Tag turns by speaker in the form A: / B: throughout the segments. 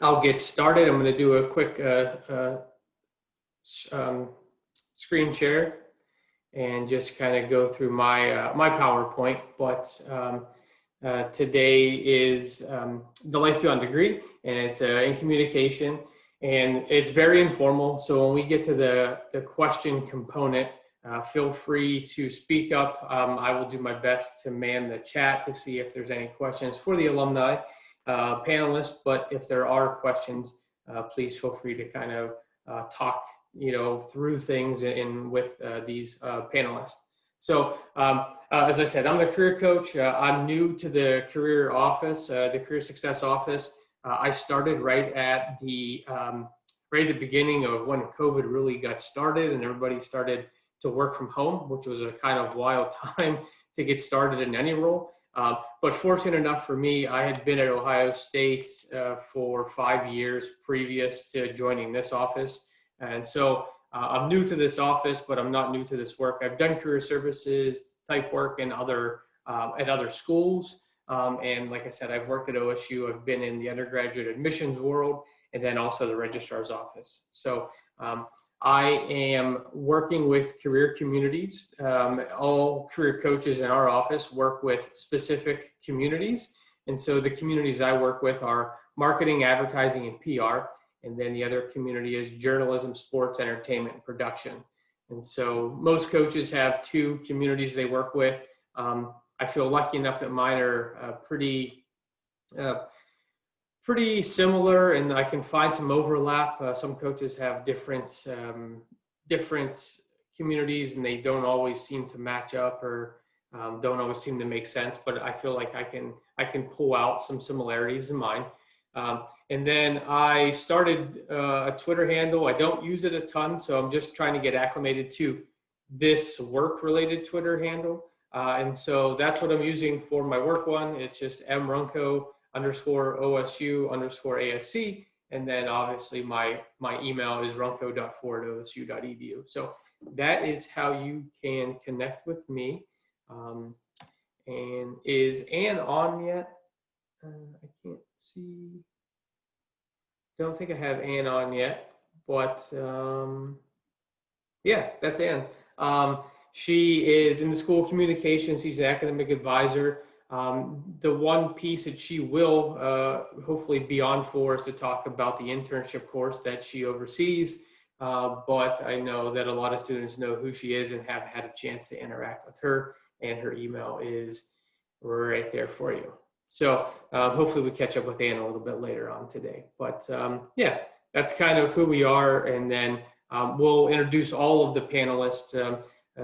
A: I'll get started. I'm going to do a quick screen share and just kind of go through my my PowerPoint. But today is the Life Beyond degree, and it's in communication, and it's very informal. So when we get to the question component, feel free to speak up. I will do my best to man the chat to see if there's any questions for the alumni panelists, but if there are questions, please feel free to kind of talk, through things with these panelists. So, as I said, I'm the career coach. I'm new to the career office, the career success office. I started right at the beginning of when COVID really got started, and everybody started to work from home, which was a kind of wild time to get started in any role. But fortunate enough for me, I had been at Ohio State for 5 years previous to joining this office. And so I'm new to this office, but I'm not new to this work. I've done career services type work in at other schools. And like I said, I've worked at OSU. I've been in the undergraduate admissions world, and then also the registrar's office. So I am working with career communities. All career coaches in our office work with specific communities. And so the communities I work with are marketing, advertising, and PR. And then the other community is journalism, sports, entertainment, and production. And so most coaches have two communities they work with. I feel lucky enough that mine are pretty similar, and I can find some overlap. Some coaches have different communities, and they don't always seem to match up, or don't always seem to make sense. But I feel like I can pull out some similarities in mine. And then I started a Twitter handle. I don't use it a ton, so I'm just trying to get acclimated to this work-related Twitter handle. And so that's what I'm using for my work one. It's just mrunco _OSU_ASC. And then obviously my email is runco.4@osu.edu. So that is how you can connect with me. And is Ann on yet? I can't see. Don't think I have Ann on yet, but yeah, that's Ann. She is in the School of Communications. She's an academic advisor. The one piece that she will hopefully be on for is to talk about the internship course that she oversees. But I know that a lot of students know who she is and have had a chance to interact with her, and her email is right there for you. So hopefully we catch up with Ann a little bit later on today. But yeah, that's kind of who we are. And then we'll introduce all of the panelists.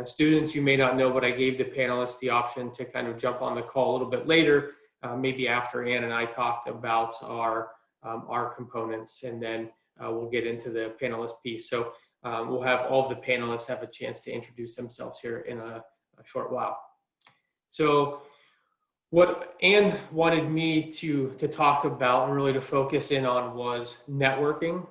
A: Students you may not know, but I gave the panelists the option to kind of jump on the call a little bit later, maybe after Ann and I talked about our components, and then we'll get into the panelist piece. So we'll have all of the panelists have a chance to introduce themselves here in a short while. So what Ann wanted me to talk about and really to focus in on was networking.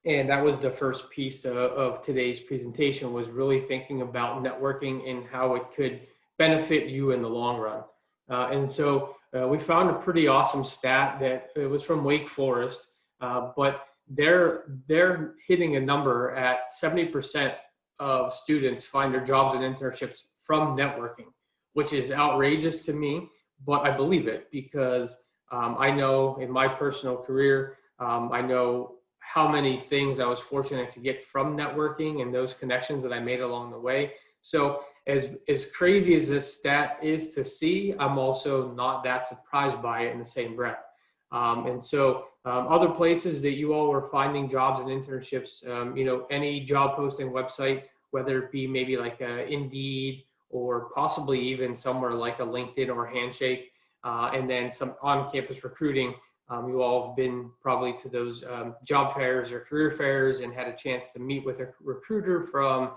A: And that was the first piece of today's presentation, was really thinking about networking and how it could benefit you in the long run. And so we found a pretty awesome stat that it was from Wake Forest, but they're hitting a number at 70% of students find their jobs and internships from networking, which is outrageous to me, but I believe it because I know in my personal career, I know how many things I was fortunate to get from networking and those connections that I made along the way. So as crazy as this stat is to see, I'm also not that surprised by it in the same breath. And so other places that you all were finding jobs and internships, any job posting website, whether it be maybe like Indeed or possibly even somewhere like a LinkedIn or Handshake, and then some on-campus recruiting. You all have been probably to those job fairs or career fairs and had a chance to meet with a recruiter from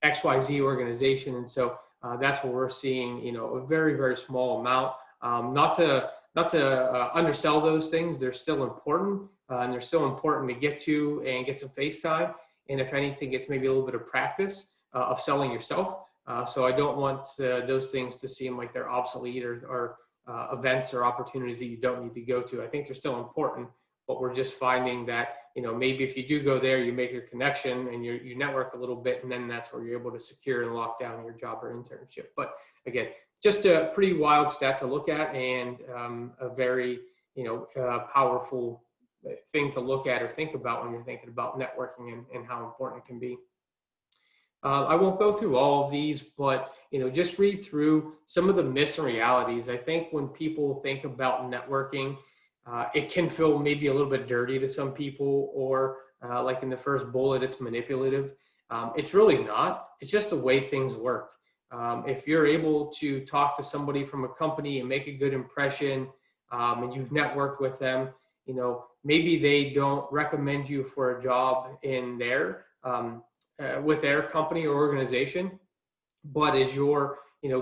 A: XYZ organization. And so that's what we're seeing, a very, very small amount. Not to undersell those things. They're still important, and they're still important to get to and get some face time. And if anything, it's maybe a little bit of practice of selling yourself. So I don't want those things to seem like they're obsolete or events or opportunities that you don't need to go to. I think they're still important, but we're just finding that, maybe if you do go there, you make your connection and you network a little bit, and then that's where you're able to secure and lock down your job or internship. But again, just a pretty wild stat to look at, and a very, powerful thing to look at or think about when you're thinking about networking and how important it can be. I won't go through all of these, but just read through some of the myths and realities. I think when people think about networking, it can feel maybe a little bit dirty to some people, or like in the first bullet, it's manipulative. It's really not. It's just the way things work. If you're able to talk to somebody from a company and make a good impression, and you've networked with them, maybe they don't recommend you for a job in their with their company or organization, but as you're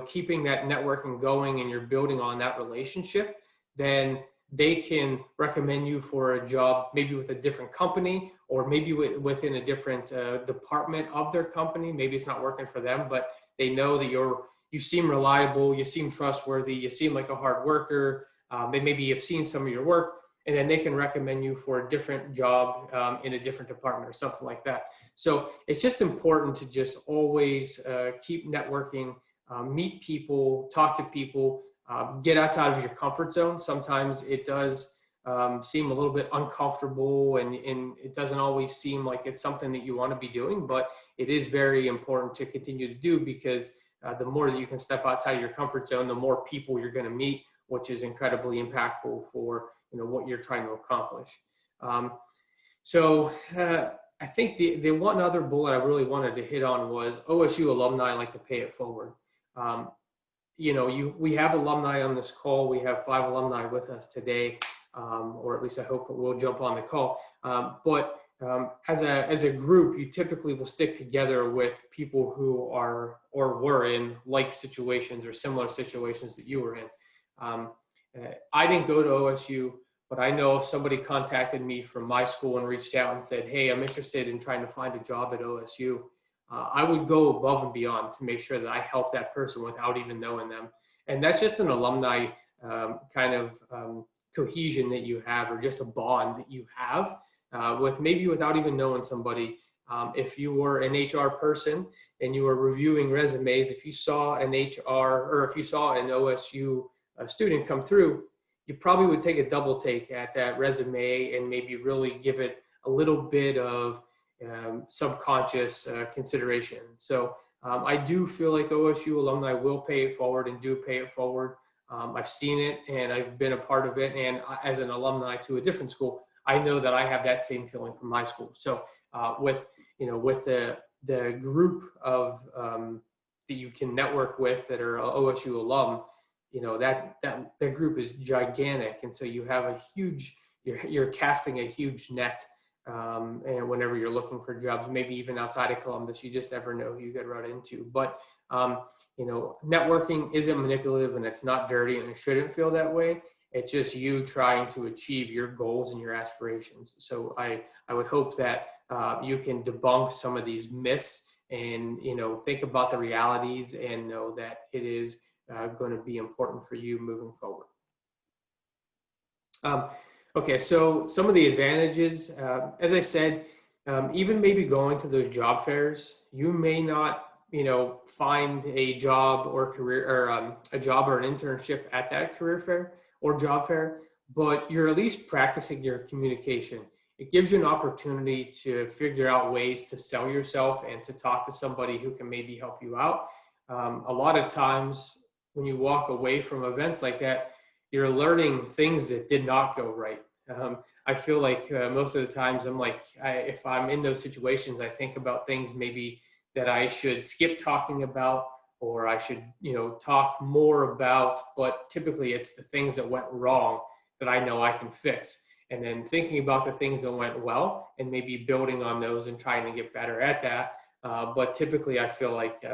A: keeping that networking going and you're building on that relationship, then they can recommend you for a job maybe with a different company, or maybe within a different department of their company. Maybe it's not working for them, but they know that you seem reliable, you seem trustworthy, you seem like a hard worker. They maybe have seen some of your work, and then they can recommend you for a different job in a different department or something like that. So it's just important to just always keep networking, meet people, talk to people, get outside of your comfort zone. Sometimes it does seem a little bit uncomfortable, and it doesn't always seem like it's something that you want to be doing, but it is very important to continue to do, because the more that you can step outside of your comfort zone, the more people you're going to meet, which is incredibly impactful for what you're trying to accomplish. So I think the one other bullet I really wanted to hit on was OSU alumni like to pay it forward. We have alumni on this call. We have 5 alumni with us today, or at least I hope we'll jump on the call. But as a group, you typically will stick together with people who are or were in like situations or similar situations that you were in. I didn't go to OSU, but I know if somebody contacted me from my school and reached out and said, "Hey, I'm interested in trying to find a job at OSU," I would go above and beyond to make sure that I help that person without even knowing them. And that's just an alumni kind of cohesion that you have, or just a bond that you have with maybe without even knowing somebody. If you were an HR person and you were reviewing resumes, if you saw an HR, or if you saw an OSU student come through, you probably would take a double take at that resume and maybe really give it a little bit of subconscious consideration. So I do feel like OSU alumni will pay it forward and do pay it forward. I've seen it and I've been a part of it. And as an alumni to a different school, I know that I have that same feeling from my school. So with the group of that you can network with that are OSU alum, that group is gigantic. And so you have a huge, you're casting a huge net. And whenever you're looking for jobs, maybe even outside of Columbus, you just never know who you get right into. But, networking isn't manipulative, and it's not dirty, and it shouldn't feel that way. It's just you trying to achieve your goals and your aspirations. So I would hope that you can debunk some of these myths and, think about the realities and know that it is going to be important for you moving forward. Okay, so some of the advantages, as I said, even maybe going to those job fairs, you may not, find a job or career, or a job or an internship at that career fair or job fair, but you're at least practicing your communication. It gives you an opportunity to figure out ways to sell yourself and to talk to somebody who can maybe help you out. A lot of times when you walk away from events like that, you're learning things that did not go right. I feel like most of the times if I'm in those situations, I think about things maybe that I should skip talking about, or I should, talk more about, but typically it's the things that went wrong that I know I can fix. And then thinking about the things that went well and maybe building on those and trying to get better at that. But typically I feel like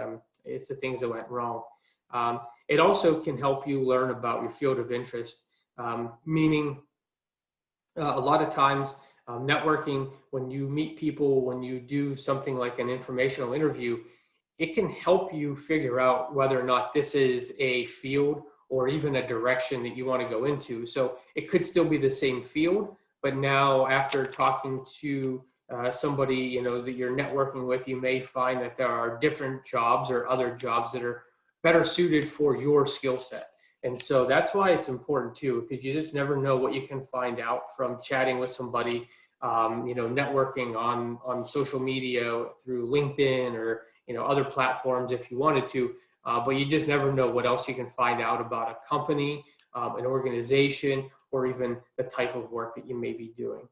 A: it's the things that went wrong. It also can help you learn about your field of interest, meaning a lot of times networking, when you meet people, when you do something like an informational interview, it can help you figure out whether or not this is a field or even a direction that you want to go into. So it could still be the same field, but now after talking to somebody, you know, that you're networking with, you may find that there are different jobs or other jobs that are better suited for your skill set. And so that's why it's important too, because you just never know what you can find out from chatting with somebody, you know, networking on social media through LinkedIn or, you know, other platforms if you wanted to, but you just never know what else you can find out about a company, an organization, or even the type of work that you may be doing.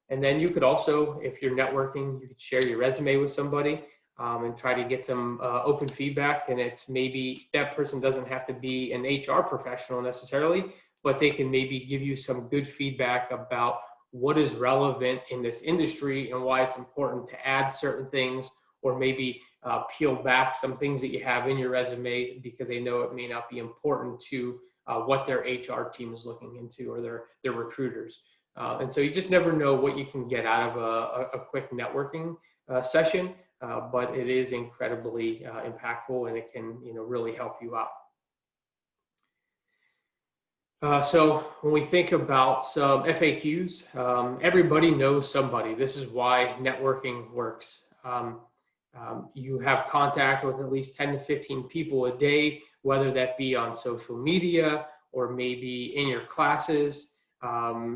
A: And then you could also, if you're networking, you could share your resume with somebody and try to get some open feedback. And it's maybe that person doesn't have to be an HR professional necessarily, but they can maybe give you some good feedback about what is relevant in this industry and why it's important to add certain things, or maybe peel back some things that you have in your resume because they know it may not be important to what their HR team is looking into, or their recruiters. And so you just never know what you can get out of a quick networking session, but it is incredibly impactful, and it can, you know, really help you out. So when we think about some FAQs, everybody knows somebody. This is why networking works. You have contact with at least 10 to 15 people a day, whether that be on social media or maybe in your classes.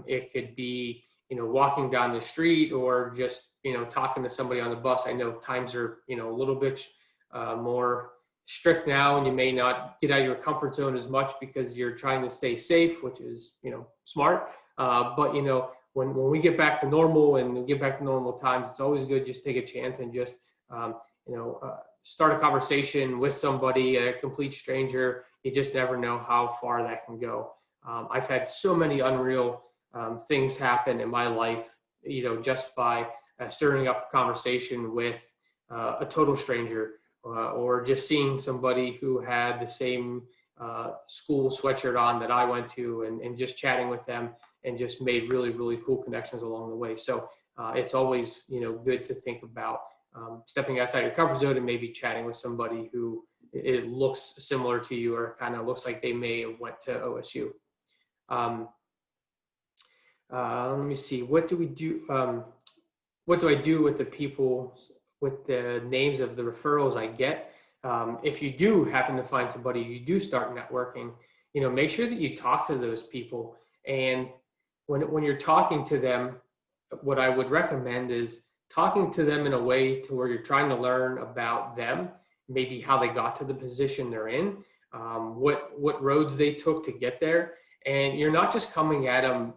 A: It could be, you know, walking down the street, or just, you know, talking to somebody on the bus. I know times are, you know, a little bit more strict now, and you may not get out of your comfort zone as much because you're trying to stay safe, which is, you know, smart. But, you know, when we get back to normal and we get back to normal times, it's always good just take a chance and just, you know, start a conversation with somebody, a complete stranger. You just never know how far that can go. I've had so many unreal things happen in my life, you know, just by stirring up a conversation with a total stranger, or just seeing somebody who had the same school sweatshirt on that I went to, and just chatting with them, and just made really, really cool connections along the way. So it's always, you know, good to think about stepping outside your comfort zone and maybe chatting with somebody who it looks similar to you, or kind of looks like they may have went to OSU. Let me see. What do we do? What do I do with the people, with the names of the referrals I get? If you do happen to find somebody, you do start networking, you know, make sure that you talk to those people. And when you're talking to them, what I would recommend is talking to them in a way to where you're trying to learn about them, maybe how they got to the position they're in, what roads they took to get there. And you're not just coming at them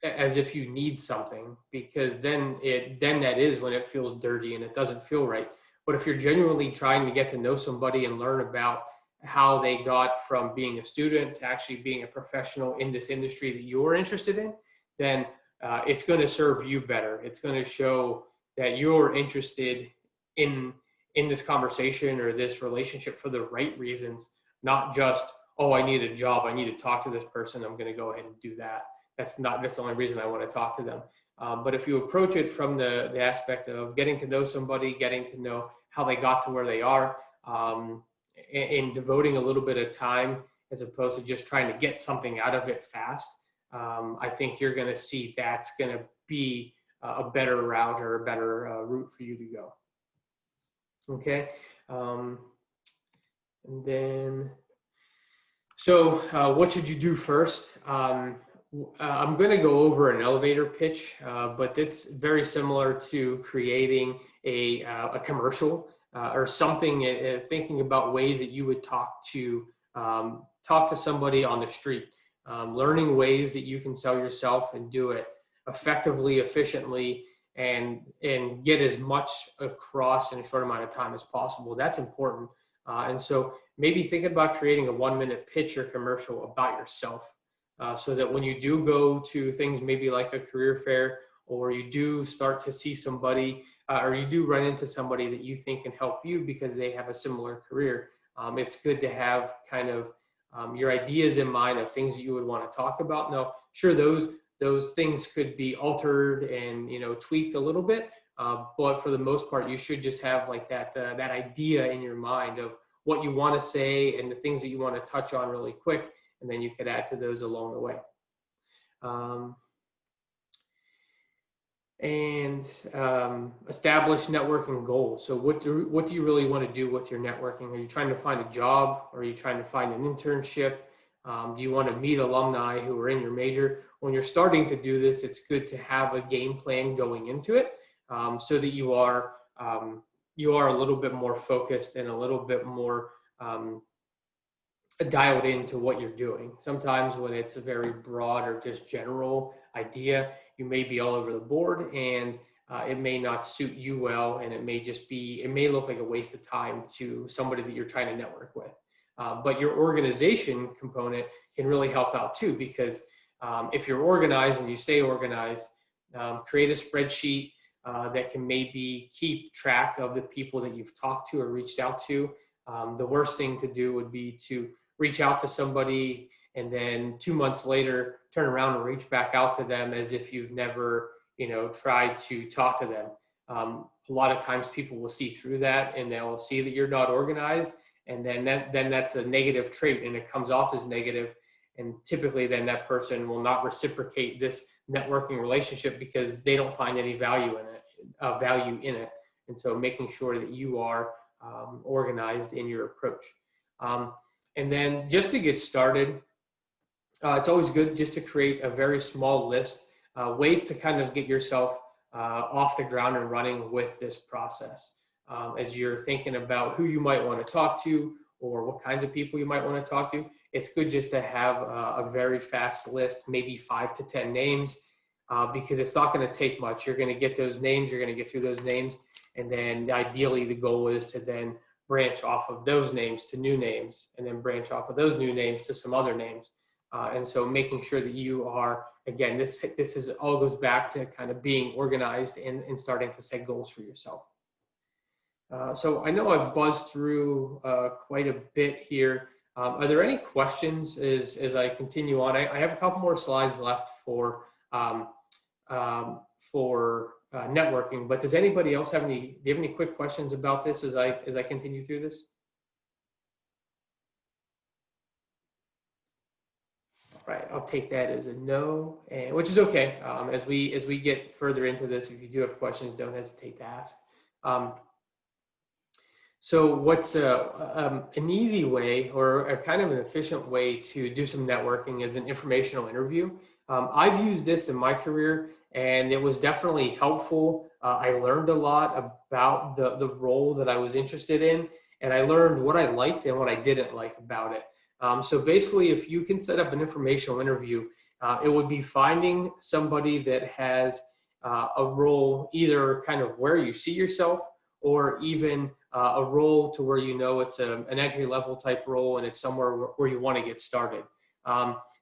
A: as if you need something, because then that is when it feels dirty and it doesn't feel right. But if you're genuinely trying to get to know somebody and learn about how they got from being a student to actually being a professional in this industry that you're interested in, then it's going to serve you better. It's going to show that you're interested in this conversation or this relationship for the right reasons, not just, oh, I need a job, I need to talk to this person, I'm going to go ahead and do that. That's the only reason I want to talk to them. But if you approach it from the aspect of getting to know somebody, getting to know how they got to where they are, and devoting a little bit of time as opposed to just trying to get something out of it fast, I think you're going to see that's going to be a better route, or a better route for you to go. Okay. And then, so what should you do first? I'm going to go over an elevator pitch, but it's very similar to creating a commercial or something, thinking about ways that you would talk to somebody on the street, learning ways that you can sell yourself and do it effectively, efficiently, and get as much across in a short amount of time as possible. That's important. And so maybe thinking about creating a 1-minute pitch or commercial about yourself, so that when you do go to things maybe like a career fair, or you do start to see somebody, or you do run into somebody that you think can help you because they have a similar career, it's good to have kind of your ideas in mind of things that you would want to talk about. Now, sure, those things could be altered and, you know, tweaked a little bit, but for the most part, you should just have like that idea in your mind of what you want to say and the things that you want to touch on really quick, and then you could add to those along the way. And establish networking goals. So what do you really want to do with your networking? Are you trying to find a job? Or are you trying to find an internship? Do you want to meet alumni who are in your major? When you're starting to do this, it's good to have a game plan going into it, so that you are a little bit more focused and a little bit more dialed into what you're doing. Sometimes when it's a very broad or just general idea, you may be all over the board, and it may not suit you well, and it may look like a waste of time to somebody that you're trying to network with. But your organization component can really help out too, because if you're organized and you stay organized, create a spreadsheet that can maybe keep track of the people that you've talked to or reached out to. The worst thing to do would be to reach out to somebody and then 2 months later turn around and reach back out to them as if you've never, tried to talk to them. A lot of times people will see through that, and they'll see that you're not organized, and then that's a negative trait, and it comes off as negative. And typically then that person will not reciprocate this networking relationship because they don't find any value in it. And so making sure that you are organized in your approach. And then just to get started, it's always good just to create a very small list, ways to kind of get yourself off the ground and running with this process. As you're thinking about who you might want to talk to or what kinds of people you might want to talk to, it's good just to have a very fast list, maybe 5 to 10 names, because it's not going to take much. You're going to get those names, you're going to get through those names, and then ideally the goal is to then branch off of those names to new names, and then branch off of those new names to some other names. And so making sure that you are, again, this all goes back to kind of being organized and starting to set goals for yourself. So I know I've buzzed through quite a bit here. Are there any questions as I continue on? I have a couple more slides left for networking, but does anybody else do you have any quick questions about this as I continue through this? All right, I'll take that as a no, and which is okay. As we get further into this, if you do have questions, don't hesitate to ask. So what's an easy way or a kind of an efficient way to do some networking is an informational interview. I've used this in my career, and it was definitely helpful. I learned a lot about the role that I was interested in, and I learned what I liked and what I didn't like about it. So basically, if you can set up an informational interview, it would be finding somebody that has a role, either kind of where you see yourself, or even a role to where it's an entry level type role, and it's somewhere where you want to get started.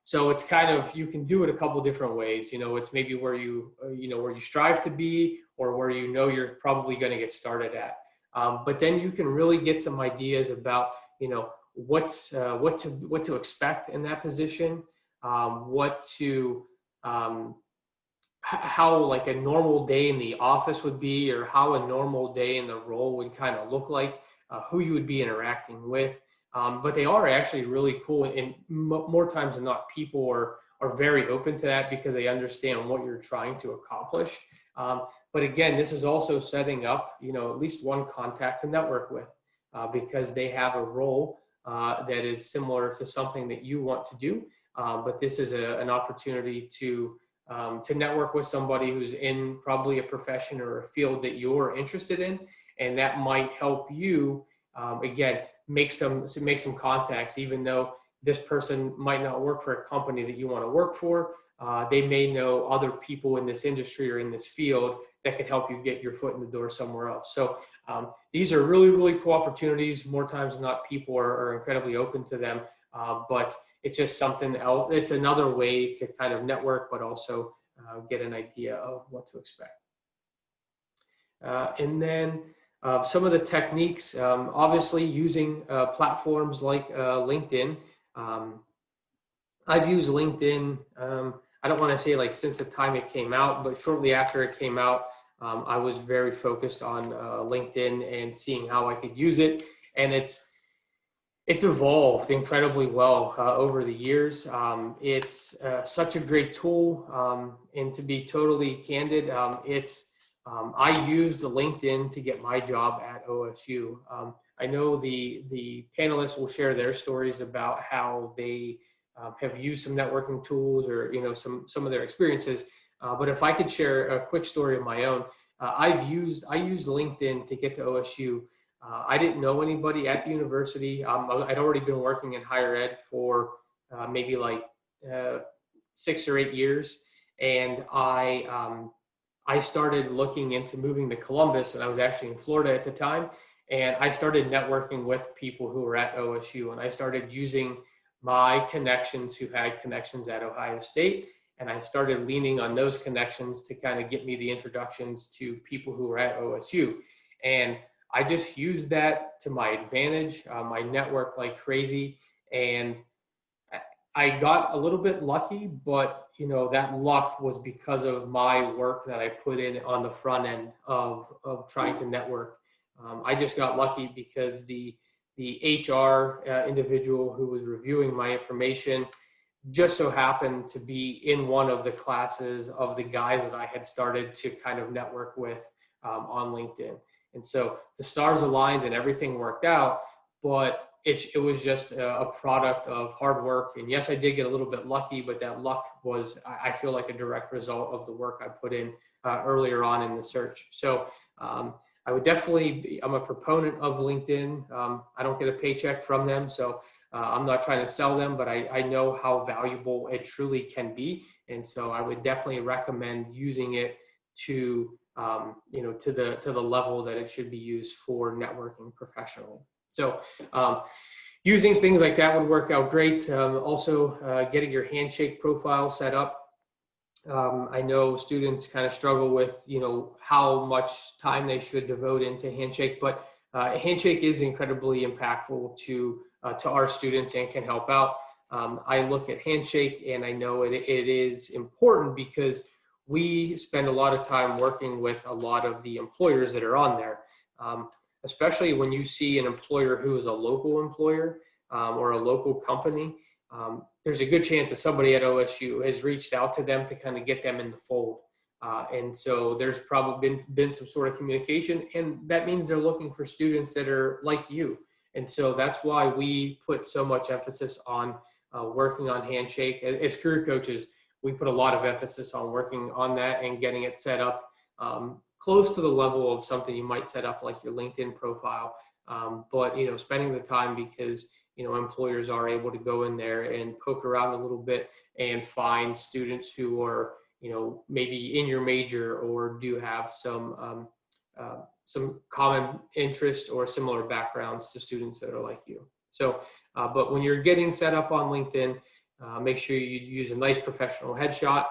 A: So it's kind of, you can do it a couple different ways. It's maybe where where you strive to be, or where you're probably going to get started at. But then you can really get some ideas about what to expect in that position, how like a normal day in the office would be, or how a normal day in the role would kind of look like, who you would be interacting with. But they are actually really cool, and more times than not, people are very open to that because they understand what you're trying to accomplish. But again, this is also setting up, at least one contact to network with, because they have a role that is similar to something that you want to do. But this is an opportunity to network with somebody who's in probably a profession or a field that you're interested in, and that might help you, again, make some contacts. Even though this person might not work for a company that you want to work for, they may know other people in this industry or in this field that could help you get your foot in the door somewhere else. So these are really, really cool opportunities. More times than not, people are incredibly open to them, but it's just something else. It's another way to kind of network, but also get an idea of what to expect. And then some of the techniques, obviously using platforms like LinkedIn. I've used LinkedIn, I don't want to say like since the time it came out, but shortly after it came out, I was very focused on LinkedIn and seeing how I could use it. And It's evolved incredibly well over the years. It's such a great tool, and to be totally candid, I used LinkedIn to get my job at OSU. I know the panelists will share their stories about how they have used some networking tools, or some of their experiences. But if I could share a quick story of my own, I used LinkedIn to get to OSU. I didn't know anybody at the university. I'd already been working in higher ed for maybe like 6 or 8 years, and I started looking into moving to Columbus, and I was actually in Florida at the time. And I started networking with people who were at OSU, and I started using my connections who had connections at Ohio State, and I started leaning on those connections to kind of get me the introductions to people who were at OSU. And I just used that to my advantage. I networked like crazy, and I got a little bit lucky, but that luck was because of my work that I put in on the front end of trying to network. I just got lucky because the HR individual who was reviewing my information just so happened to be in one of the classes of the guys that I had started to kind of network with on LinkedIn. And so the stars aligned and everything worked out, but it was just a product of hard work. And yes, I did get a little bit lucky, but that luck was, I feel like, a direct result of the work I put in earlier on in the search. So I would definitely, I'm a proponent of LinkedIn. I don't get a paycheck from them, so I'm not trying to sell them, but I know how valuable it truly can be. And so I would definitely recommend using it to, to the level that it should be used for networking professionally. So using things like that would work out great. Also, getting your handshake profile set up. I know students kind of struggle with, how much time they should devote into Handshake, but Handshake is incredibly impactful to our students and can help out. I look at Handshake and I know it is important because we spend a lot of time working with a lot of the employers that are on there, especially when you see an employer who is a local employer or a local company. There's a good chance that somebody at OSU has reached out to them to kind of get them in the fold. And so there's probably been some sort of communication, and that means they're looking for students that are like you. And so that's why we put so much emphasis on working on Handshake. As career coaches, we put a lot of emphasis on working on that and getting it set up close to the level of something you might set up like your LinkedIn profile. But, spending the time because employers are able to go in there and poke around a little bit and find students who are, maybe in your major or do have some common interest or similar backgrounds to students that are like you. So, but when you're getting set up on LinkedIn, make sure you use a nice professional headshot.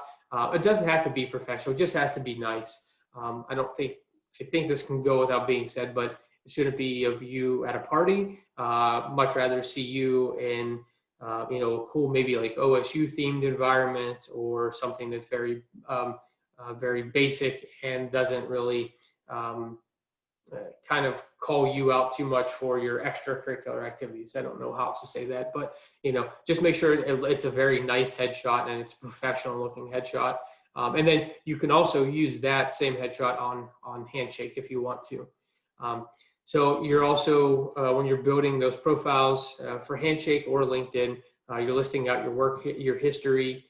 A: It doesn't have to be professional; it just has to be nice. I think this can go without being said, but it shouldn't be of you at a party. Much rather see you in, a cool, maybe like OSU themed environment or something that's very, very basic and doesn't really kind of call you out too much for your extracurricular activities. I don't know how else to say that, but just make sure it's a very nice headshot and it's a professional looking headshot. And then you can also use that same headshot on Handshake if you want to. So you're also, when you're building those profiles for Handshake or LinkedIn, you're listing out your work, your history,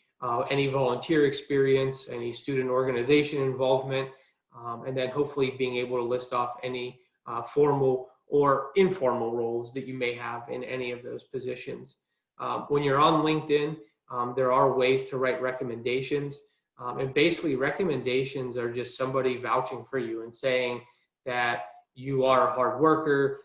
A: any volunteer experience, any student organization involvement, and then hopefully being able to list off any formal or informal roles that you may have in any of those positions. When you're on LinkedIn, there are ways to write recommendations. And basically recommendations are just somebody vouching for you and saying that you are a hard worker.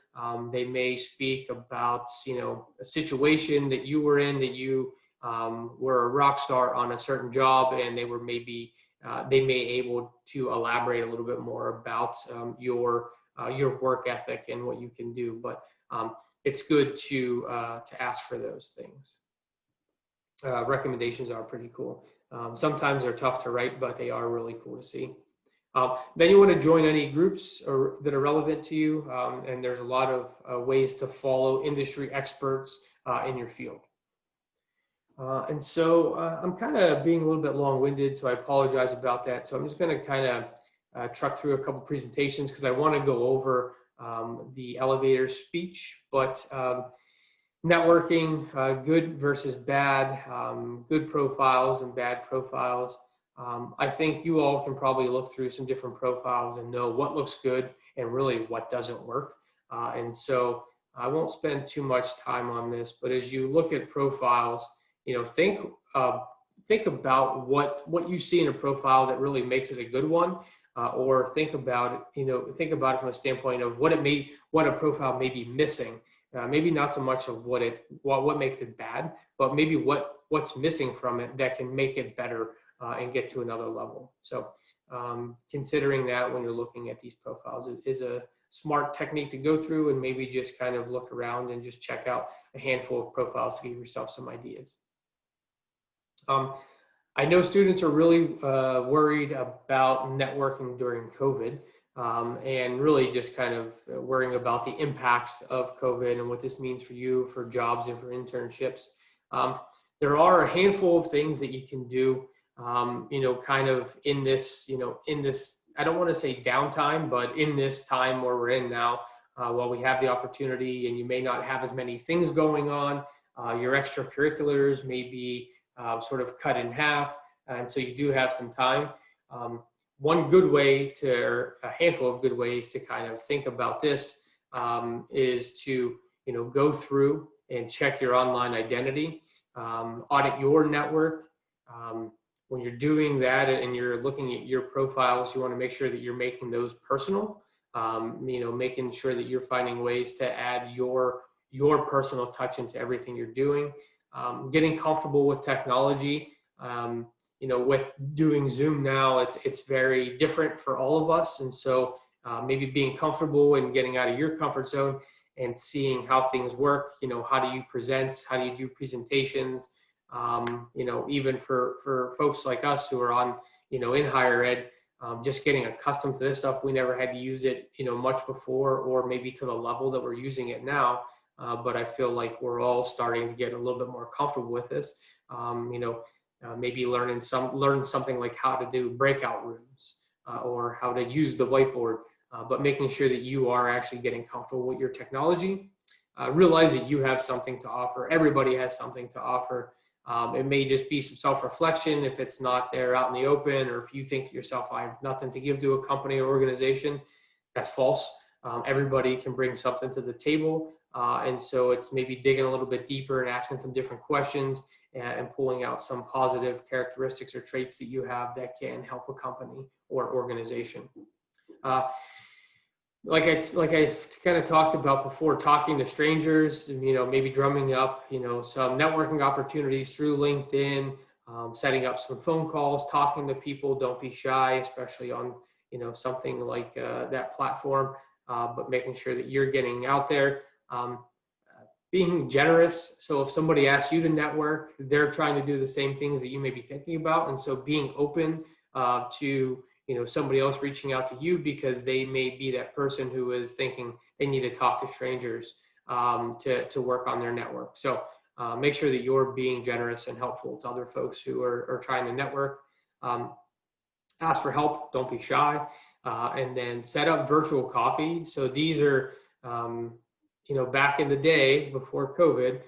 A: They may speak about, a situation that you were in, that you were a rock star on a certain job, and they were maybe, they may able to elaborate a little bit more about your work ethic and what you can do. But it's good to ask for those things. Recommendations are pretty cool. Sometimes they're tough to write, but they are really cool to see. Then you want to join any groups that are relevant to you, and there's a lot of ways to follow industry experts in your field. And so I'm kind of being a little bit long-winded, so I apologize about that. So I'm just going to kind of truck through a couple presentations because I want to go over the elevator speech, but networking, good versus bad, good profiles and bad profiles. I think you all can probably look through some different profiles and know what looks good and really what doesn't work. And so I won't spend too much time on this, but as you look at profiles, think about what you see in a profile that really makes it a good one, or think about it from a standpoint of what a profile may be missing. Maybe not so much of what makes it bad, but maybe what's missing from it that can make it better and get to another level. So considering that when you're looking at these profiles is a smart technique to go through, and maybe just kind of look around and just check out a handful of profiles to give yourself some ideas. I know students are really worried about networking during COVID, and really just kind of worrying about the impacts of COVID and what this means for you, for jobs and for internships. There are a handful of things that you can do, kind of in this, I don't want to say downtime, but in this time where we're in now, while we have the opportunity and you may not have as many things going on, your extracurriculars may be sort of cut in half, and so you do have some time. One good way or a handful of good ways to kind of think about this is to go through and check your online identity, audit your network. When you're doing that and you're looking at your profiles, you want to make sure that you're making those personal, making sure that you're finding ways to add your personal touch into everything you're doing. Getting comfortable with technology, with doing Zoom now, it's very different for all of us. And so maybe being comfortable and getting out of your comfort zone and seeing how things work, how do you present, how do you do presentations, even for folks like us who are on, in higher ed, just getting accustomed to this stuff. We never had to use it, much before, or maybe to the level that we're using it now. But I feel like we're all starting to get a little bit more comfortable with this. Maybe learn something like how to do breakout rooms or how to use the whiteboard, but making sure that you are actually getting comfortable with your technology. Realize that you have something to offer. Everybody has something to offer. It may just be some self-reflection if it's not there out in the open, or if you think to yourself, I have nothing to give to a company or organization. That's false. Everybody can bring something to the table. And so it's maybe digging a little bit deeper and asking some different questions and pulling out some positive characteristics or traits that you have that can help a company or organization. Like I kind of talked about before, talking to strangers, maybe drumming up, some networking opportunities through LinkedIn, setting up some phone calls, talking to people. Don't be shy, especially on, something like that platform, but making sure that you're getting out there. Being generous. So if somebody asks you to network, they're trying to do the same things that you may be thinking about. And so being open to, somebody else reaching out to you because they may be that person who is thinking they need to talk to strangers to work on their network. So make sure that you're being generous and helpful to other folks who are trying to network. Ask for help. Don't be shy. And then set up virtual coffee. So these are, back in the day before COVID,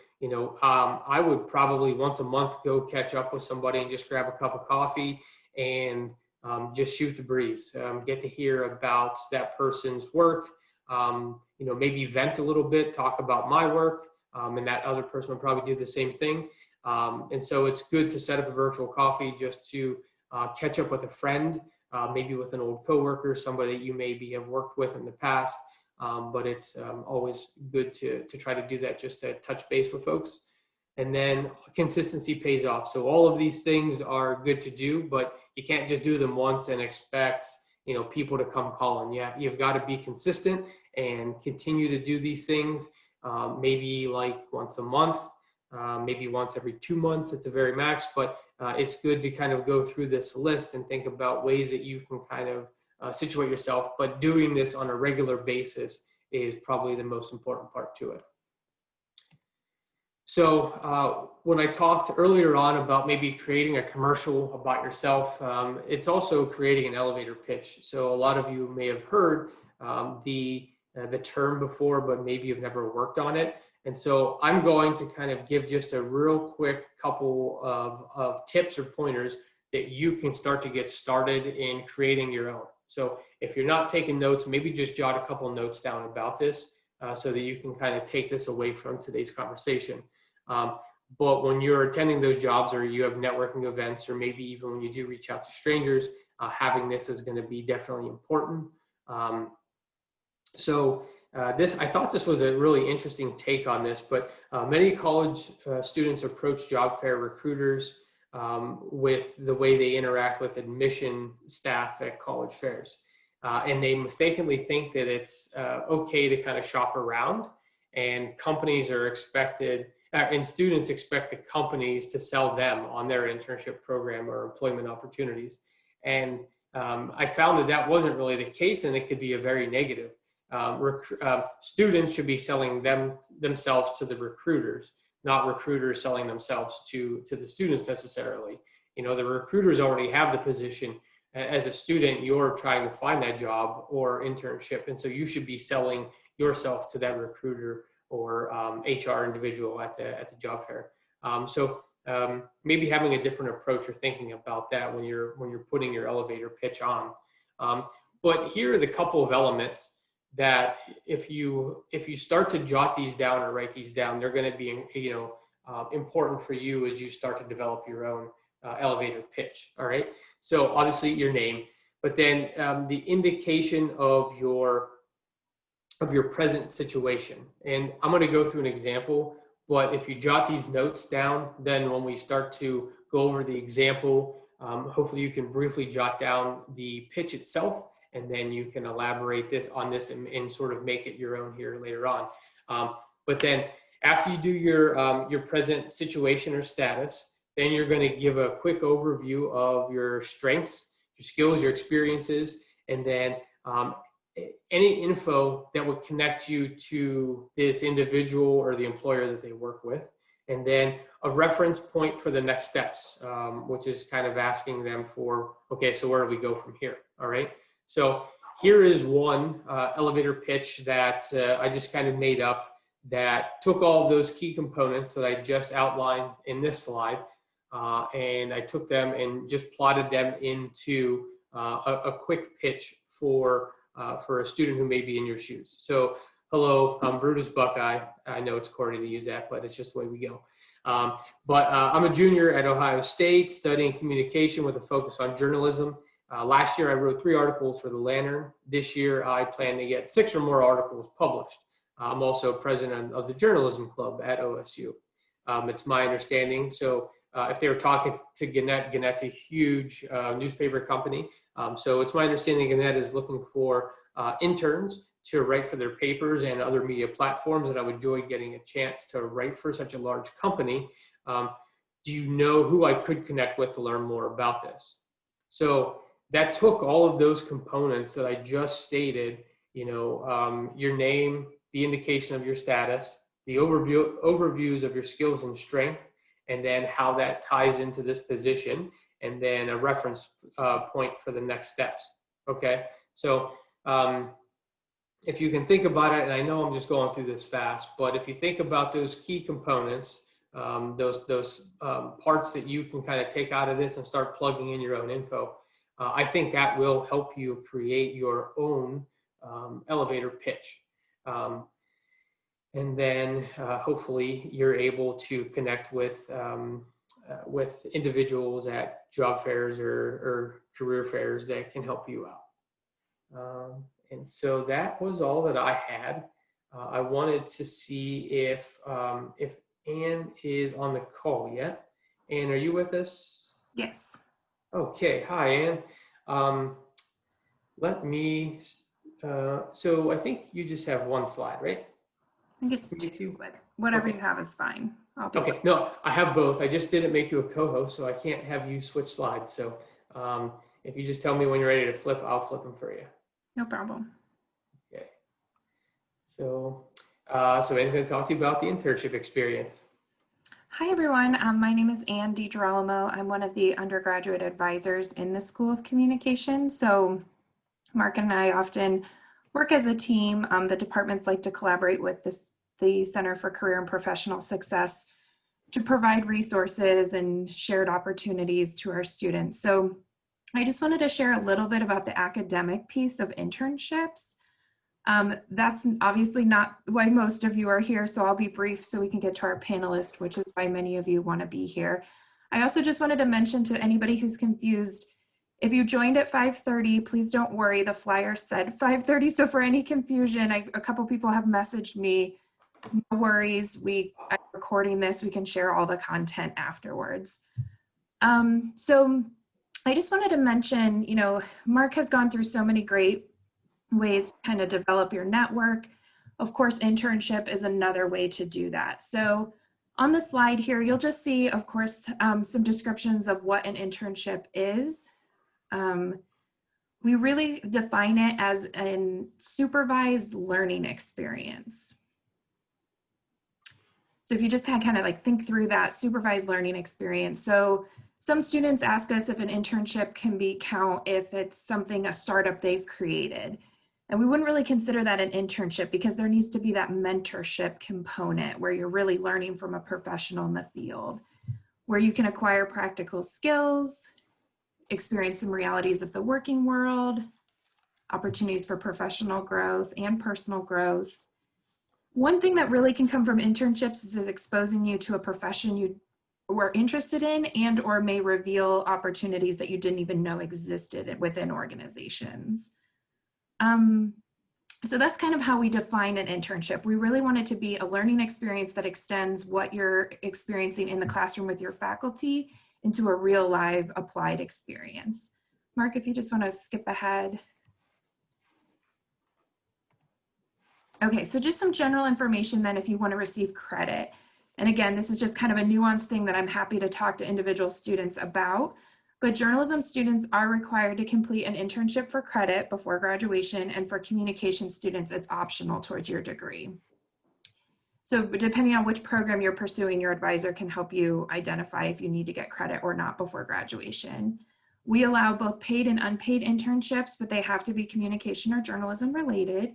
A: I would probably once a month go catch up with somebody and just grab a cup of coffee and just shoot the breeze, get to hear about that person's work, maybe vent a little bit, talk about my work, and that other person will probably do the same thing. And so it's good to set up a virtual coffee just to catch up with a friend, maybe with an old coworker, somebody that you maybe have worked with in the past. But it's always good to try to do that just to touch base with folks. And then consistency pays off. So all of these things are good to do, but you can't just do them once and expect, people to come calling. You've got to be consistent and continue to do these things, maybe like once a month, maybe once every 2 months at the very max. But it's good to kind of go through this list and think about ways that you can kind of situate yourself, but doing this on a regular basis is probably the most important part to it. So when I talked earlier on about maybe creating a commercial about yourself, it's also creating an elevator pitch. So a lot of you may have heard the term before, but maybe you've never worked on it. And so I'm going to kind of give just a real quick couple of tips or pointers that you can start to get started in creating your own. So if you're not taking notes, maybe just jot a couple notes down about this so that you can kind of take this away from today's conversation. But when you're attending those jobs or you have networking events, or maybe even when you do reach out to strangers, having this is going to be definitely important. I thought this was a really interesting take on this, but many college students approach job fair recruiters with the way they interact with admission staff at college fairs. And they mistakenly think that it's okay to kind of shop around, and companies are expected, and students expect the companies to sell them on their internship program or employment opportunities. And I found that wasn't really the case, and it could be a very negative. Students should be selling themselves to the recruiters, not recruiters selling themselves to the students necessarily. You know, the recruiters already have the position. As a student, you're trying to find that job or internship, and so you should be selling yourself to that recruiter or HR individual at the job fair. Maybe having a different approach or thinking about that when you're putting your elevator pitch on. But here are the couple of elements that if you start to jot these down or write these down, they're going to be important for you as you start to develop your own elevator pitch. All right. So obviously your name, but then the indication of your present situation. And I'm going to go through an example, but if you jot these notes down, then when we start to go over the example, hopefully you can briefly jot down the pitch itself, and then you can elaborate on this and sort of make it your own here later on. But then after you do your present situation or status, then you're going to give a quick overview of your strengths, your skills, your experiences, and then any info that would connect you to this individual or the employer that they work with, and then a reference point for the next steps, which is kind of asking them for, okay, so where do we go from here? All right. So here is one elevator pitch that I just kind of made up that took all of those key components that I just outlined in this slide, and I took them and just plotted them into a quick pitch for a student who may be in your shoes. So, hello, I'm Brutus Buckeye. I know it's corny to use that, but it's just the way we go. I'm a junior at Ohio State studying communication with a focus on journalism. Last year, I wrote 3 articles for the Lantern. This year, I plan to get 6 or more articles published. I'm also president of the Journalism Club at OSU. It's my understanding. So if they were talking to Gannett, Gannett's a huge newspaper company. So it's my understanding Gannett is looking for interns to write for their papers and other media platforms, and I would enjoy getting a chance to write for such a large company. Do you know who I could connect with to learn more about this? So that took all of those components that I just stated, your name, the indication of your status, the overviews of your skills and strength, and then how that ties into this position, and then a reference point for the next steps. Okay, so if you can think about it, and I know I'm just going through this fast, but if you think about those key components, those parts that you can kind of take out of this and start plugging in your own info, I think that will help you create your own elevator pitch. And then hopefully you're able to connect with individuals at job fairs or career fairs that can help you out. And so that was all that I had. I wanted to see if Anne is on the call yet. Anne, are you with us?
B: Yes.
A: Okay. Hi, Anne. Let me. So I think you just have one slide, right?
B: I think it's 2, but whatever you have is fine.
A: Okay. No, I have both. I just didn't make you a co-host, so I can't have you switch slides. So if you just tell me when you're ready to flip, I'll flip them for you.
B: No problem.
A: Okay. So Anne's going to talk to you about the internship experience.
B: Hi, everyone. My name is Anne DiGirolamo. I'm one of the undergraduate advisors in the School of Communication. So Mark and I often work as a team. The departments like to collaborate with the Center for Career and Professional Success to provide resources and shared opportunities to our students. So I just wanted to share a little bit about the academic piece of internships. That's obviously not why most of you are here, so I'll be brief so we can get to our panelist, which is why many of you want to be here. I also just wanted to mention to anybody who's confused, if you joined at 5:30, please don't worry, the flyer said 5:30, so for any confusion, a couple people have messaged me, no worries, I'm recording this, we can share all the content afterwards. So I just wanted to mention, Mark has gone through so many great ways to kind of develop your network. Of course, internship is another way to do that. So on the slide here, you'll just see, of course, some descriptions of what an internship is. We really define it as a supervised learning experience. So if you just kind of like think through that supervised learning experience. So some students ask us if an internship can count if it's a startup they've created. And we wouldn't really consider that an internship because there needs to be that mentorship component where you're really learning from a professional in the field, where you can acquire practical skills, experience some realities of the working world, opportunities for professional growth and personal growth. One thing that really can come from internships is exposing you to a profession you were interested in and or may reveal opportunities that you didn't even know existed within organizations. So that's kind of how we define an internship. We really want it to be a learning experience that extends what you're experiencing in the classroom with your faculty into a real live applied experience. Mark, if you just want to skip ahead. Okay, so just some general information then if you want to receive credit. And again, this is just kind of a nuanced thing that I'm happy to talk to individual students about. But journalism students are required to complete an internship for credit before graduation, and for communication students, it's optional towards your degree. So depending on which program you're pursuing, your advisor can help you identify if you need to get credit or not before graduation. We allow both paid and unpaid internships, but they have to be communication or journalism related.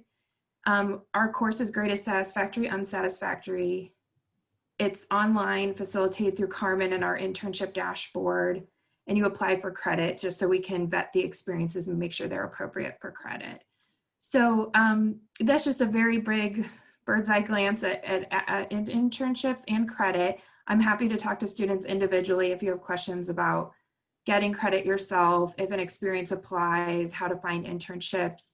B: Our course is graded satisfactory, unsatisfactory. It's online, facilitated through Carmen and our internship dashboard. And you apply for credit just so we can vet the experiences and make sure they're appropriate for credit. So that's just a very big bird's eye glance at internships and credit. I'm happy to talk to students individually if you have questions about getting credit yourself, if an experience applies, how to find internships.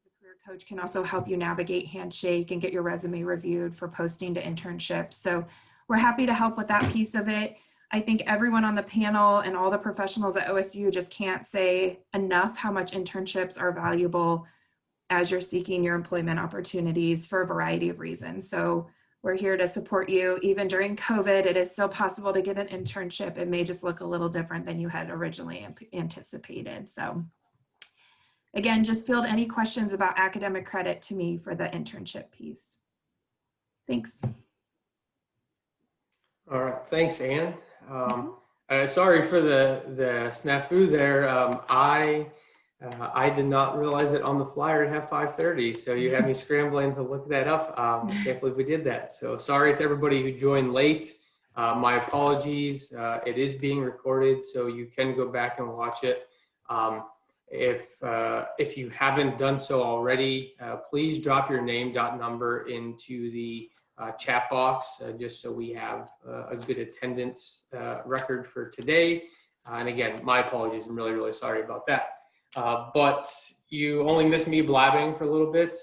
B: The career coach can also help you navigate Handshake and get your resume reviewed for posting to internships. So we're happy to help with that piece of it. I think everyone on the panel and all the professionals at OSU just can't say enough how much internships are valuable as you're seeking your employment opportunities for a variety of reasons. So we're here to support you. Even during COVID, it is still possible to get an internship. It may just look a little different than you had originally anticipated. So again, just field any questions about academic credit to me for the internship piece. Thanks.
A: All right, thanks, Anne. Sorry for the snafu there. I did not realize that on the flyer it had 5:30, so you had me scrambling to look that up. Can't believe we did that. So sorry to everybody who joined late. My apologies. It is being recorded, so you can go back and watch it. If you haven't done so already, please drop your name, number into the chat box, just so we have a good attendance record for today. And again, my apologies. I'm really, really sorry about that. But you only missed me blabbing for a little bit.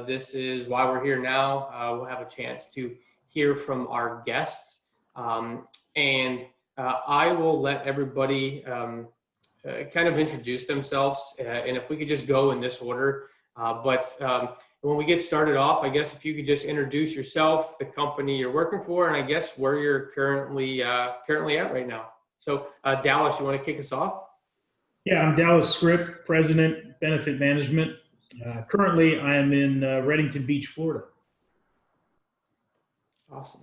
A: This is why we're here now. We'll have a chance to hear from our guests. And I will let everybody kind of introduce themselves. And if we could just go in this order. When we get started off, I guess if you could just introduce yourself, the company you're working for, and I guess where you're currently at right now. So Dallas, you want to kick us off?
C: Yeah, I'm Dallas Script, President, Benefit Management. Currently, I am in Reddington Beach, Florida.
A: Awesome.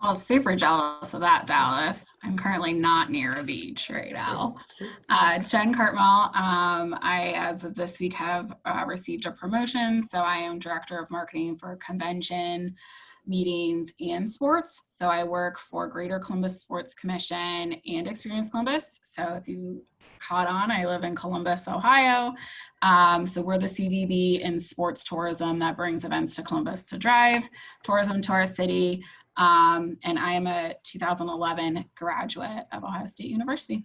D: Well, super jealous of that, Dallas. I'm currently not near a beach right now. Jen Cartmel, I, as of this week, have received a promotion. So I am Director of Marketing for Convention, Meetings, and Sports. So I work for Greater Columbus Sports Commission and Experience Columbus. So if you caught on, I live in Columbus, Ohio. So we're the CVB in sports tourism that brings events to Columbus to drive tourism to our city. And I am a 2011 graduate of Ohio State University.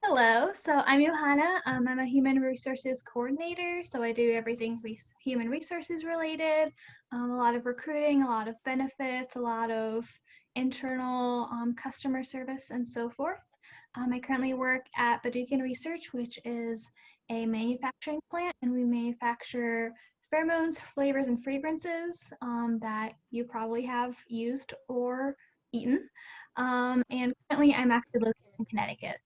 E: Hello, so I'm Johanna. I'm a human resources coordinator, so I do everything human resources related, a lot of recruiting, a lot of benefits, a lot of internal customer service, and so forth. I currently work at Badukan Research, which is a manufacturing plant, and we manufacture pheromones, flavors, and fragrances that you probably have used or eaten. And currently I'm actually located in Connecticut.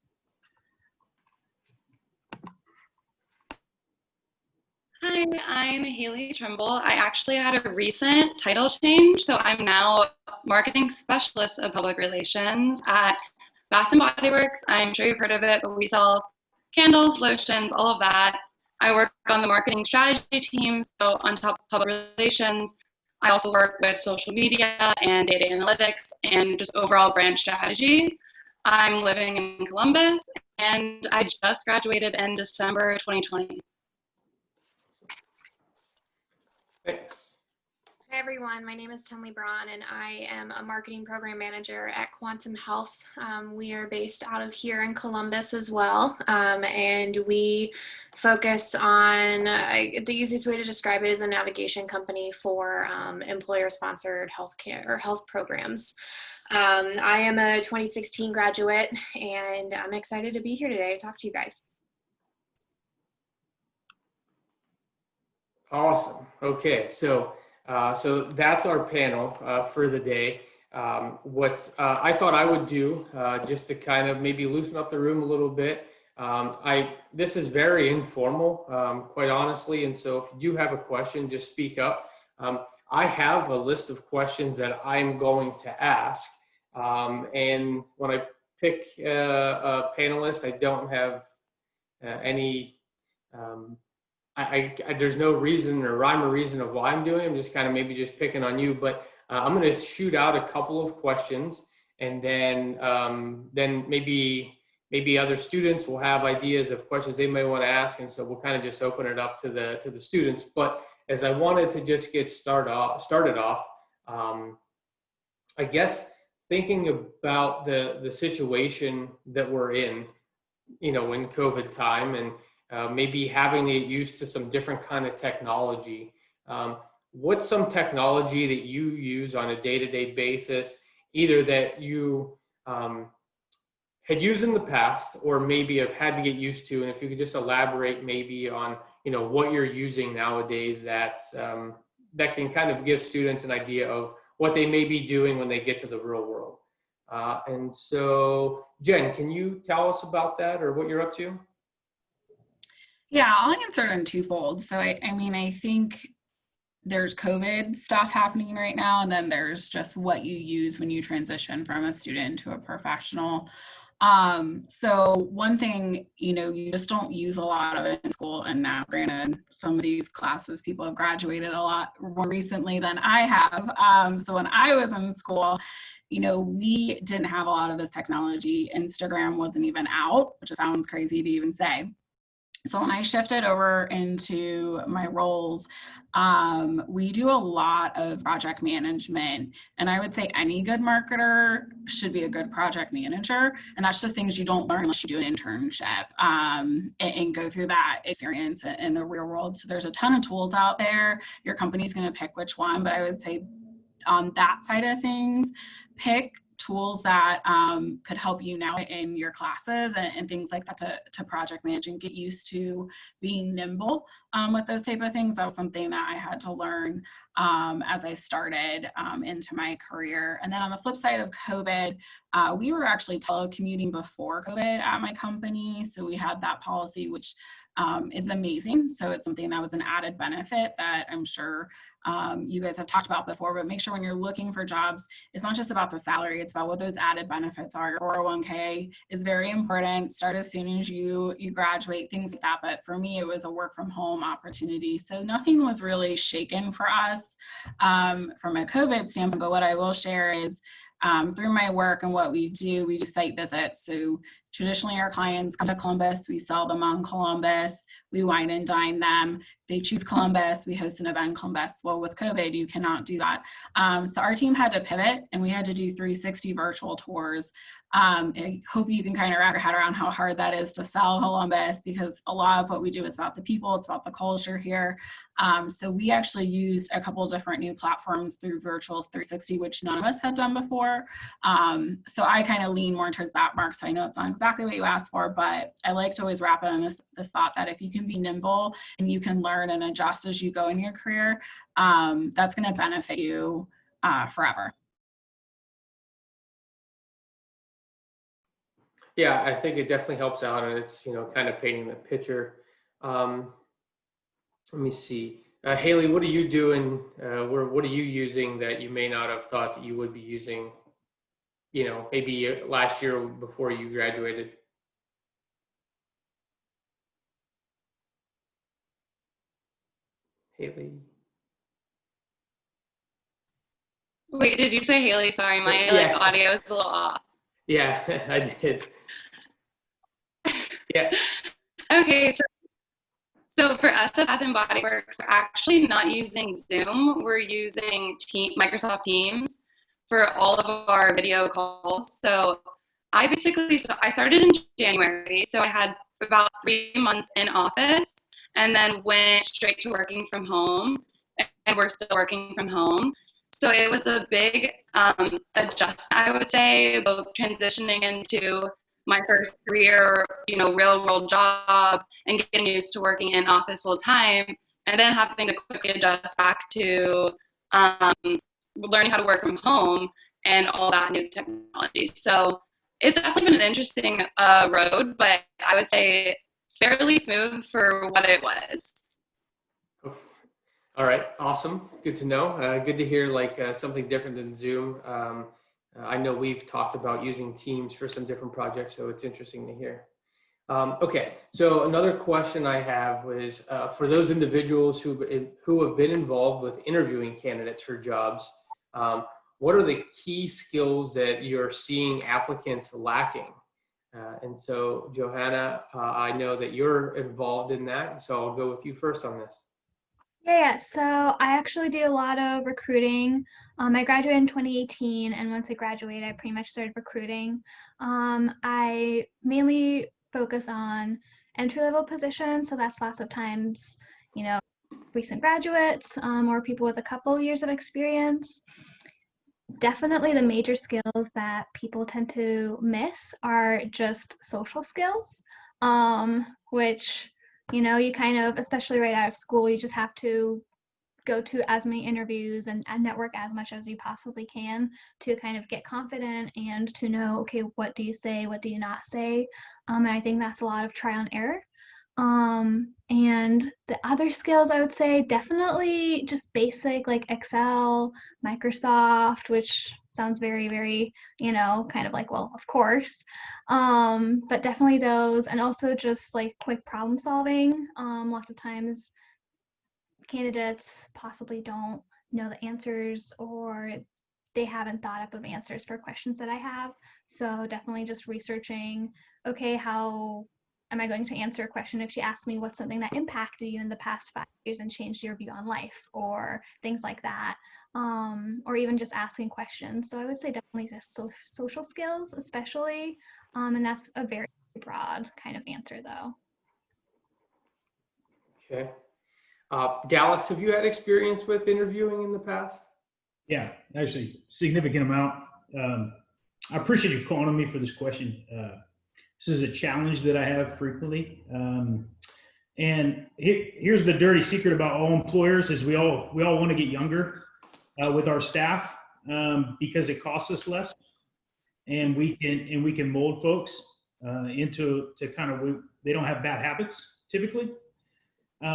F: Hi, I'm Haley Trimble. I actually had a recent title change, so I'm now Marketing Specialist of Public Relations at Bath & Body Works. I'm sure you've heard of it, but we sell candles, lotions, all of that. I work on the marketing strategy team, so on top of public relations, I also work with social media and data analytics and just overall brand strategy. I'm living in Columbus, and I just graduated in December 2020.
A: Thanks.
G: Hi everyone, my name is Tinley Braun and I am a marketing program manager at Quantum Health. We are based out of here in Columbus as well, and we focus on, the easiest way to describe it is a navigation company for employer-sponsored healthcare or health programs. I am a 2016 graduate and I'm excited to be here today to talk to you guys.
A: Awesome. Okay, so that's our panel for the day. What I thought I would do, just to kind of maybe loosen up the room a little bit. This is very informal, quite honestly, and so if you do have a question, just speak up. I have a list of questions that I'm going to ask, and when I pick a panelist, I don't have any. There's no reason or rhyme or reason of why I'm doing it. I'm just kind of maybe just picking on you, but I'm going to shoot out a couple of questions, and then maybe other students will have ideas of questions they may want to ask, and so we'll kind of just open it up to the students. But as I wanted to just get started off, I guess thinking about the situation that we're in, in COVID time, and maybe having to get used to some different kind of technology. What's some technology that you use on a day-to-day basis, either that you had used in the past or maybe have had to get used to? And if you could just elaborate maybe on, what you're using nowadays that can kind of give students an idea of what they may be doing when they get to the real world. And so, Jen, can you tell us about that or what you're up to?
D: Yeah, I'll answer it in twofold. So I think there's COVID stuff happening right now, and then there's just what you use when you transition from a student to a professional. So one thing, you just don't use a lot of it in school. And now, granted, some of these classes, people have graduated a lot more recently than I have. So when I was in school, we didn't have a lot of this technology. Instagram wasn't even out, which sounds crazy to even say. So when I shifted over into my roles, we do a lot of project management, and I would say any good marketer should be a good project manager. And that's just things you don't learn unless you do an internship and go through that experience in the real world. So there's a ton of tools out there. Your company's going to pick which one, but I would say on that side of things, pick tools that could help you now in your classes and things like that to project manage and get used to being nimble with those type of things. That was something that I had to learn as I started into my career. And then on the flip side of COVID, we were actually telecommuting before COVID at my company. So we had that policy, which is amazing. So it's something that was an added benefit that I'm sure you guys have talked about before, but make sure when you're looking for jobs, it's not just about the salary, it's about what those added benefits are. Your 401k is very important. Start as soon as you graduate, things like that. But for me, it was a work from home opportunity. So nothing was really shaken for us from a COVID standpoint. But what I will share is through my work and what we do site visits. So traditionally our clients come to Columbus, we sell them on Columbus, we wine and dine them. They choose Columbus, we host an event in Columbus. Well, with COVID, you cannot do that. So our team had to pivot and we had to do 360 virtual tours. I hope you can kind of wrap your head around how hard that is to sell Columbus, because a lot of what we do is about the people, it's about the culture here. So we actually used a couple of different new platforms through Virtual 360, which none of us had done before. So I kind of lean more towards that, Mark. So I know it's not exactly what you asked for, but I like to always wrap it on this thought that if you can be nimble and you can learn and adjust as you go in your career, that's going to benefit you forever.
A: Yeah, I think it definitely helps out, and it's, kind of painting the picture. Let me see. Haley, what are you doing? What are you using that you may not have thought that you would be using, maybe last year before you graduated? Haley?
F: Wait, did you say Haley? Sorry, my
A: Yeah.
F: audio is a little off.
A: Yeah, I did. Yeah.
F: Okay, so for us at Bath and Body Works, we're actually not using Zoom. We're using Microsoft Teams for all of our video calls. So I started in January, so I had about 3 months in office and then went straight to working from home, and we're still working from home. So it was a big adjustment, I would say, both transitioning into my first career, real world job and getting used to working in office full time, and then having to quickly adjust back to learning how to work from home and all that new technology. So it's definitely been an interesting road, but I would say fairly smooth for what it was.
A: All right, awesome. Good to know. Good to hear something different than Zoom. I know we've talked about using Teams for some different projects, so it's interesting to hear. Okay, so another question I have was for those individuals who have been involved with interviewing candidates for jobs, what are the key skills that you're seeing applicants lacking? And so, Johanna, I know that you're involved in that, so I'll go with you first on this.
E: Yeah, so I actually do a lot of recruiting. I graduated in 2018, and once I graduated, I pretty much started recruiting. I mainly focus on entry-level positions, so that's lots of times, recent graduates or people with a couple years of experience. Definitely the major skills that people tend to miss are just social skills, which you kind of, especially right out of school, you just have to go to as many interviews and network as much as you possibly can to kind of get confident and to know, okay, what do you say, what do you not say? And I think that's a lot of trial and error. And the other skills I would say definitely just basic like Excel, Microsoft, which sounds very, very, kind of like, well, of course. But definitely those, and also just like quick problem solving. Lots of times candidates possibly don't know the answers, or they haven't thought up of answers for questions that I have. So definitely just researching, okay, how am I going to answer a question if she asks me what's something that impacted you in the past 5 years and changed your view on life, or things like that, or even just asking questions. So I would say definitely the social skills especially, and that's a very broad kind of answer though.
A: Okay. Dallas, have you had experience with interviewing in the past?
C: Yeah, actually, significant amount. I appreciate you calling on me for this question. This is a challenge that I have frequently. And here's the dirty secret about all employers is we all want to get younger with our staff because it costs us less, and we can mold folks into kind of they don't have bad habits typically.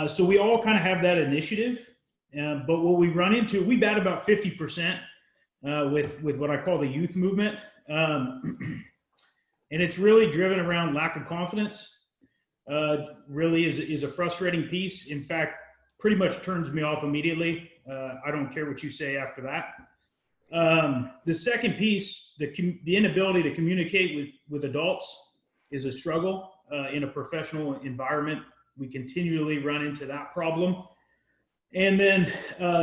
C: So we all kind of have that initiative, but what we run into, we bat about 50% with what I call the youth movement, and it's really driven around lack of confidence. Really is a frustrating piece. In fact, pretty much turns me off immediately. I don't care what you say after that. The second piece, the inability to communicate with adults is a struggle in a professional environment. We continually run into that problem. And then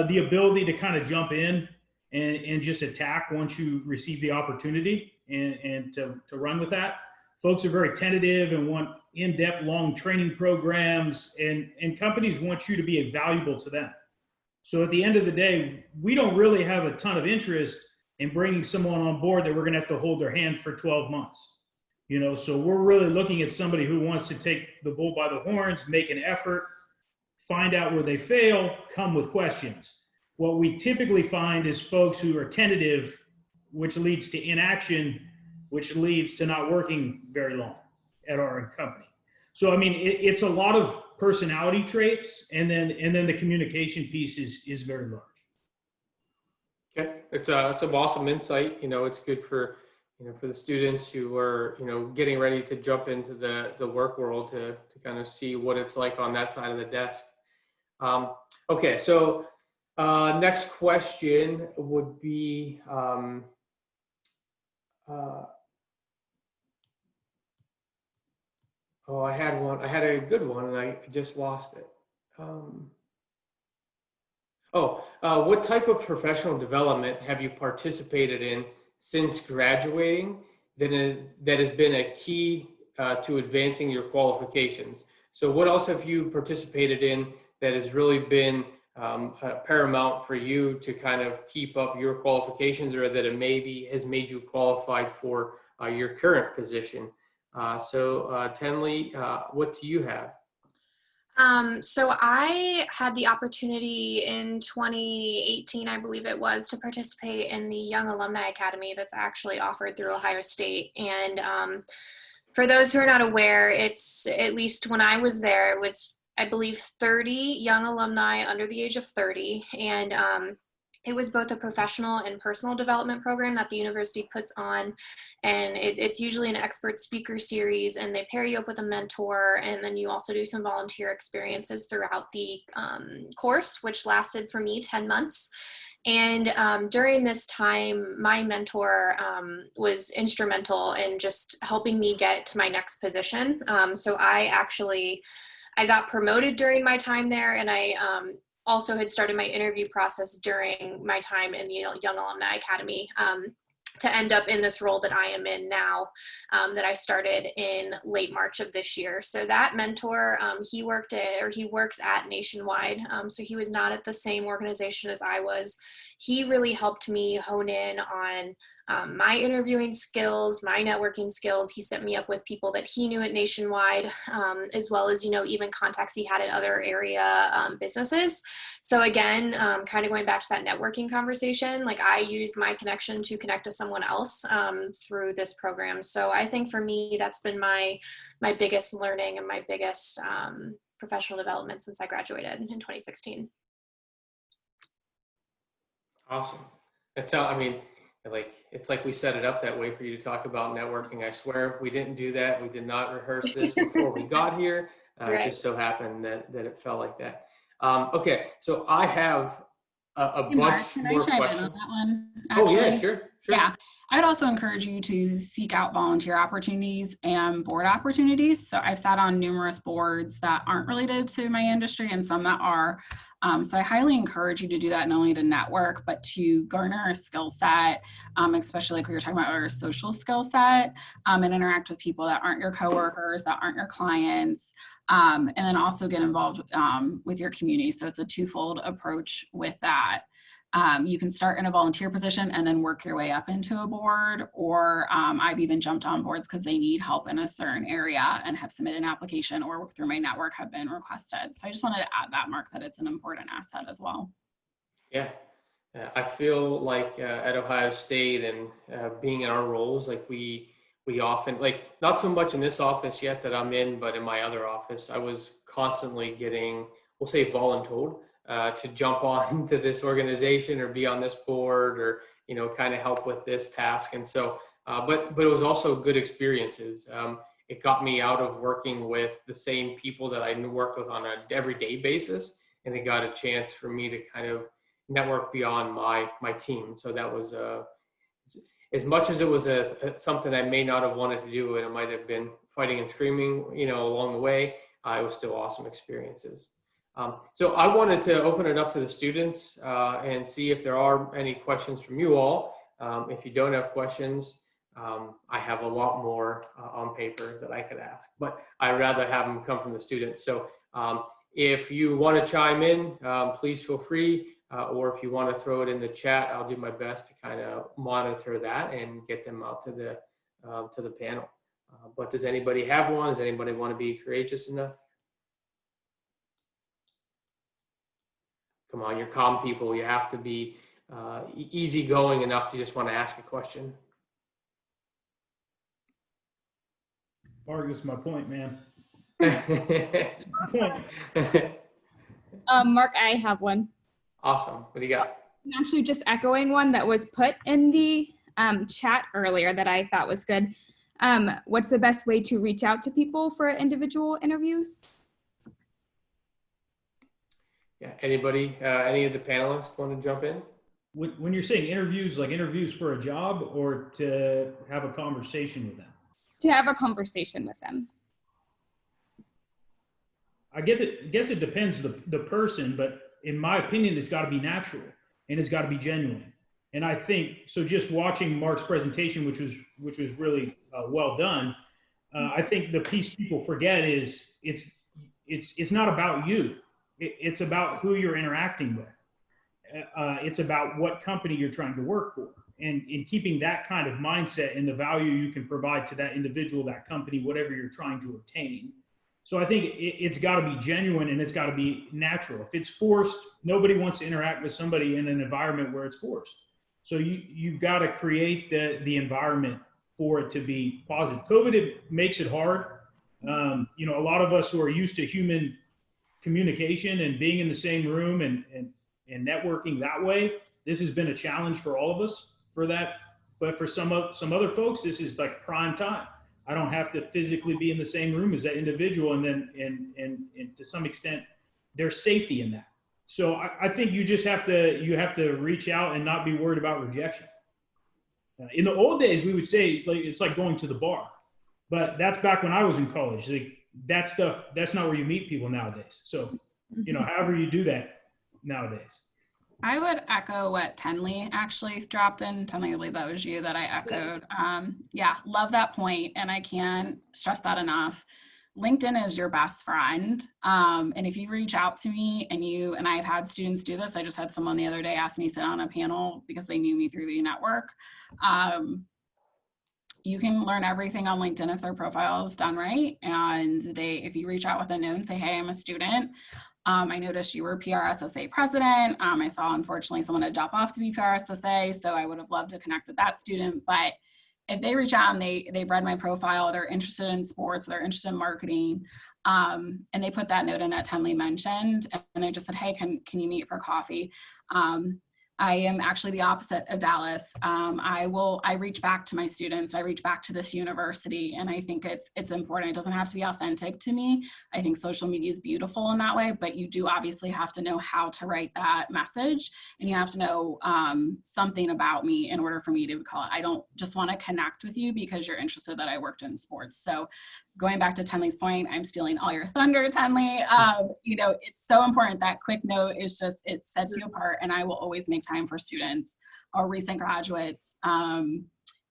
C: the ability to kind of jump in and just attack once you receive the opportunity and to run with that. Folks are very tentative and want in-depth long training programs, and companies want you to be valuable to them. So at the end of the day, we don't really have a ton of interest in bringing someone on board that we're going to have to hold their hand for 12 months. You know, so we're really looking at somebody who wants to take the bull by the horns, make an effort, find out where they fail, come with questions. What we typically find is folks who are tentative, which leads to inaction, which leads to not working very long at our company. So, I mean, it's a lot of personality traits, and then the communication piece is very large.
A: Okay, it's some awesome insight. You know, it's good for, you know, for the students who are, you know, getting ready to jump into the work world to kind of see what it's like on that side of the desk. Okay, so next question would be, oh, I had one. I had a good one, and I just lost it. What type of professional development have you participated in since graduating that has been a key to advancing your qualifications? So what else have you participated in that has really been paramount for you to kind of keep up your qualifications, or that it maybe has made you qualified for your current position? Tenley, what do you have?
G: So I had the opportunity in 2018, I believe it was, to participate in the Young Alumni Academy that's actually offered through Ohio State. And for those who are not aware, it's, at least when I was there, it was, I believe, 30 young alumni under the age of 30. And it was both a professional and personal development program that the university puts on, and it's usually an expert speaker series, and they pair you up with a mentor, and then you also do some volunteer experiences throughout the course, which lasted for me 10 months. And during this time, my mentor was instrumental in just helping me get to my next position. So I got promoted during my time there, and I also had started my interview process during my time in the Young Alumni Academy to end up in this role that I am in now, that I started in late March of this year. So that mentor, he works at Nationwide. So he was not at the same organization as I was. He really helped me hone in on my interviewing skills, my networking skills. He set me up with people that he knew at Nationwide, as well as, even contacts he had at other area businesses. So again, kind of going back to that networking conversation, like I used my connection to connect to someone else through this program. So I think for me, that's been my biggest learning and my biggest professional development since I graduated in 2016.
A: Awesome. That's how, I mean, it's like we set it up that way for you to talk about networking. I swear we didn't do that. We did not rehearse this before we got here. Right. It just so happened that it felt like that. Okay, so I have a bunch more questions.
D: On that one,
A: oh yeah, sure.
D: Yeah, I'd also encourage you to seek out volunteer opportunities and board opportunities. So I've sat on numerous boards that aren't related to my industry and some that are. So I highly encourage you to do that, not only to network, but to garner a skill set, especially like we were talking about, our social skill set, and interact with people that aren't your coworkers, that aren't your clients, and then also get involved with your community. So it's a twofold approach with that. You can start in a volunteer position and then work your way up into a board, or I've even jumped on boards because they need help in a certain area and have submitted an application, or through my network have been requested. So I just wanted to add that, Mark, that it's an important asset as well.
A: Yeah. I feel like at Ohio State and being in our roles, like we often, like not so much in this office yet that I'm in, but in my other office, I was constantly getting, we'll say voluntold, to jump on to this organization or be on this board or, you know, kind of help with this task. And so, but it was also good experiences. It got me out of working with the same people that I worked with on an everyday basis. And it got a chance for me to kind of network beyond my team. So that was as much as it was something I may not have wanted to do, and it might have been fighting and screaming, you know, along the way. It was still awesome experiences. So I wanted to open it up to the students and see if there are any questions from you all. If you don't have questions, I have a lot more on paper that I could ask, but I'd rather have them come from the students. So if you want to chime in, please feel free. Or if you want to throw it in the chat, I'll do my best to kind of monitor that and get them out to the panel. But does anybody have one? Does anybody want to be courageous enough? Come on, you're calm people. You have to be easygoing enough to just want to ask a question.
C: Mark, this is my point, man.
H: Mark, I have one.
A: Awesome. What do you got?
H: I'm actually just echoing one that was put in the chat earlier that I thought was good. What's the best way to reach out to people for individual interviews?
A: Yeah. Anybody, any of the panelists want to jump in?
C: When you're saying interviews, like interviews for a job or to have a conversation with them?
H: To have a conversation with them.
C: I guess it depends the person, but in my opinion, it's got to be natural and it's got to be genuine. And I think, so just watching Mark's presentation, which was really well done, I think the piece people forget is it's not about you. It's about who you're interacting with. It's about what company you're trying to work for. And in keeping that kind of mindset and the value you can provide to that individual, that company, whatever you're trying to obtain. So I think it's got to be genuine and it's got to be natural. If it's forced, nobody wants to interact with somebody in an environment where it's forced. So you've got to create the environment for it to be positive. COVID makes it hard. You know, a lot of us who are used to human communication and being in the same room and networking that way, this has been a challenge for all of us for that. But for some other folks, this is like prime time. I don't have to physically be in the same room as that individual, and then and to some extent, there's safety in that. So I think you just have to reach out and not be worried about rejection. In the old days, we would say like it's like going to the bar, but that's back when I was in college. Like that stuff, that's not where you meet people nowadays. So you know, however you do that nowadays.
D: I would echo what Tenley actually dropped in. Tenley, I believe that was you that I echoed. Yeah, love that point, and I can't stress that enough. LinkedIn is your best friend, and if you reach out to me and I've had students do this. I just had someone the other day ask me to sit on a panel because they knew me through the network. You can learn everything on LinkedIn if their profile is done right, and if you reach out with a note and say, "Hey, I'm a student. I noticed you were PRSSA president. I saw, unfortunately, someone had dropped off to be PRSSA, so I would have loved to connect with that student." But if they reach out and they've read my profile, they're interested in sports, they're interested in marketing, and they put that note in that Tenley mentioned, and they just said, "Hey, can you meet for coffee?" I am actually the opposite of Dallas. I reach back to my students. I reach back to this university, and I think it's important. It doesn't have to be authentic to me. I think social media is beautiful in that way, but you do obviously have to know how to write that message, and you have to know something about me in order for me to call it. I don't just want to connect with you because you're interested that I worked in sports. So going back to Tenley's point, I'm stealing all your thunder, Tenley. You know, it's so important. That quick note is just, it sets you apart, and I will always make time for students or recent graduates. And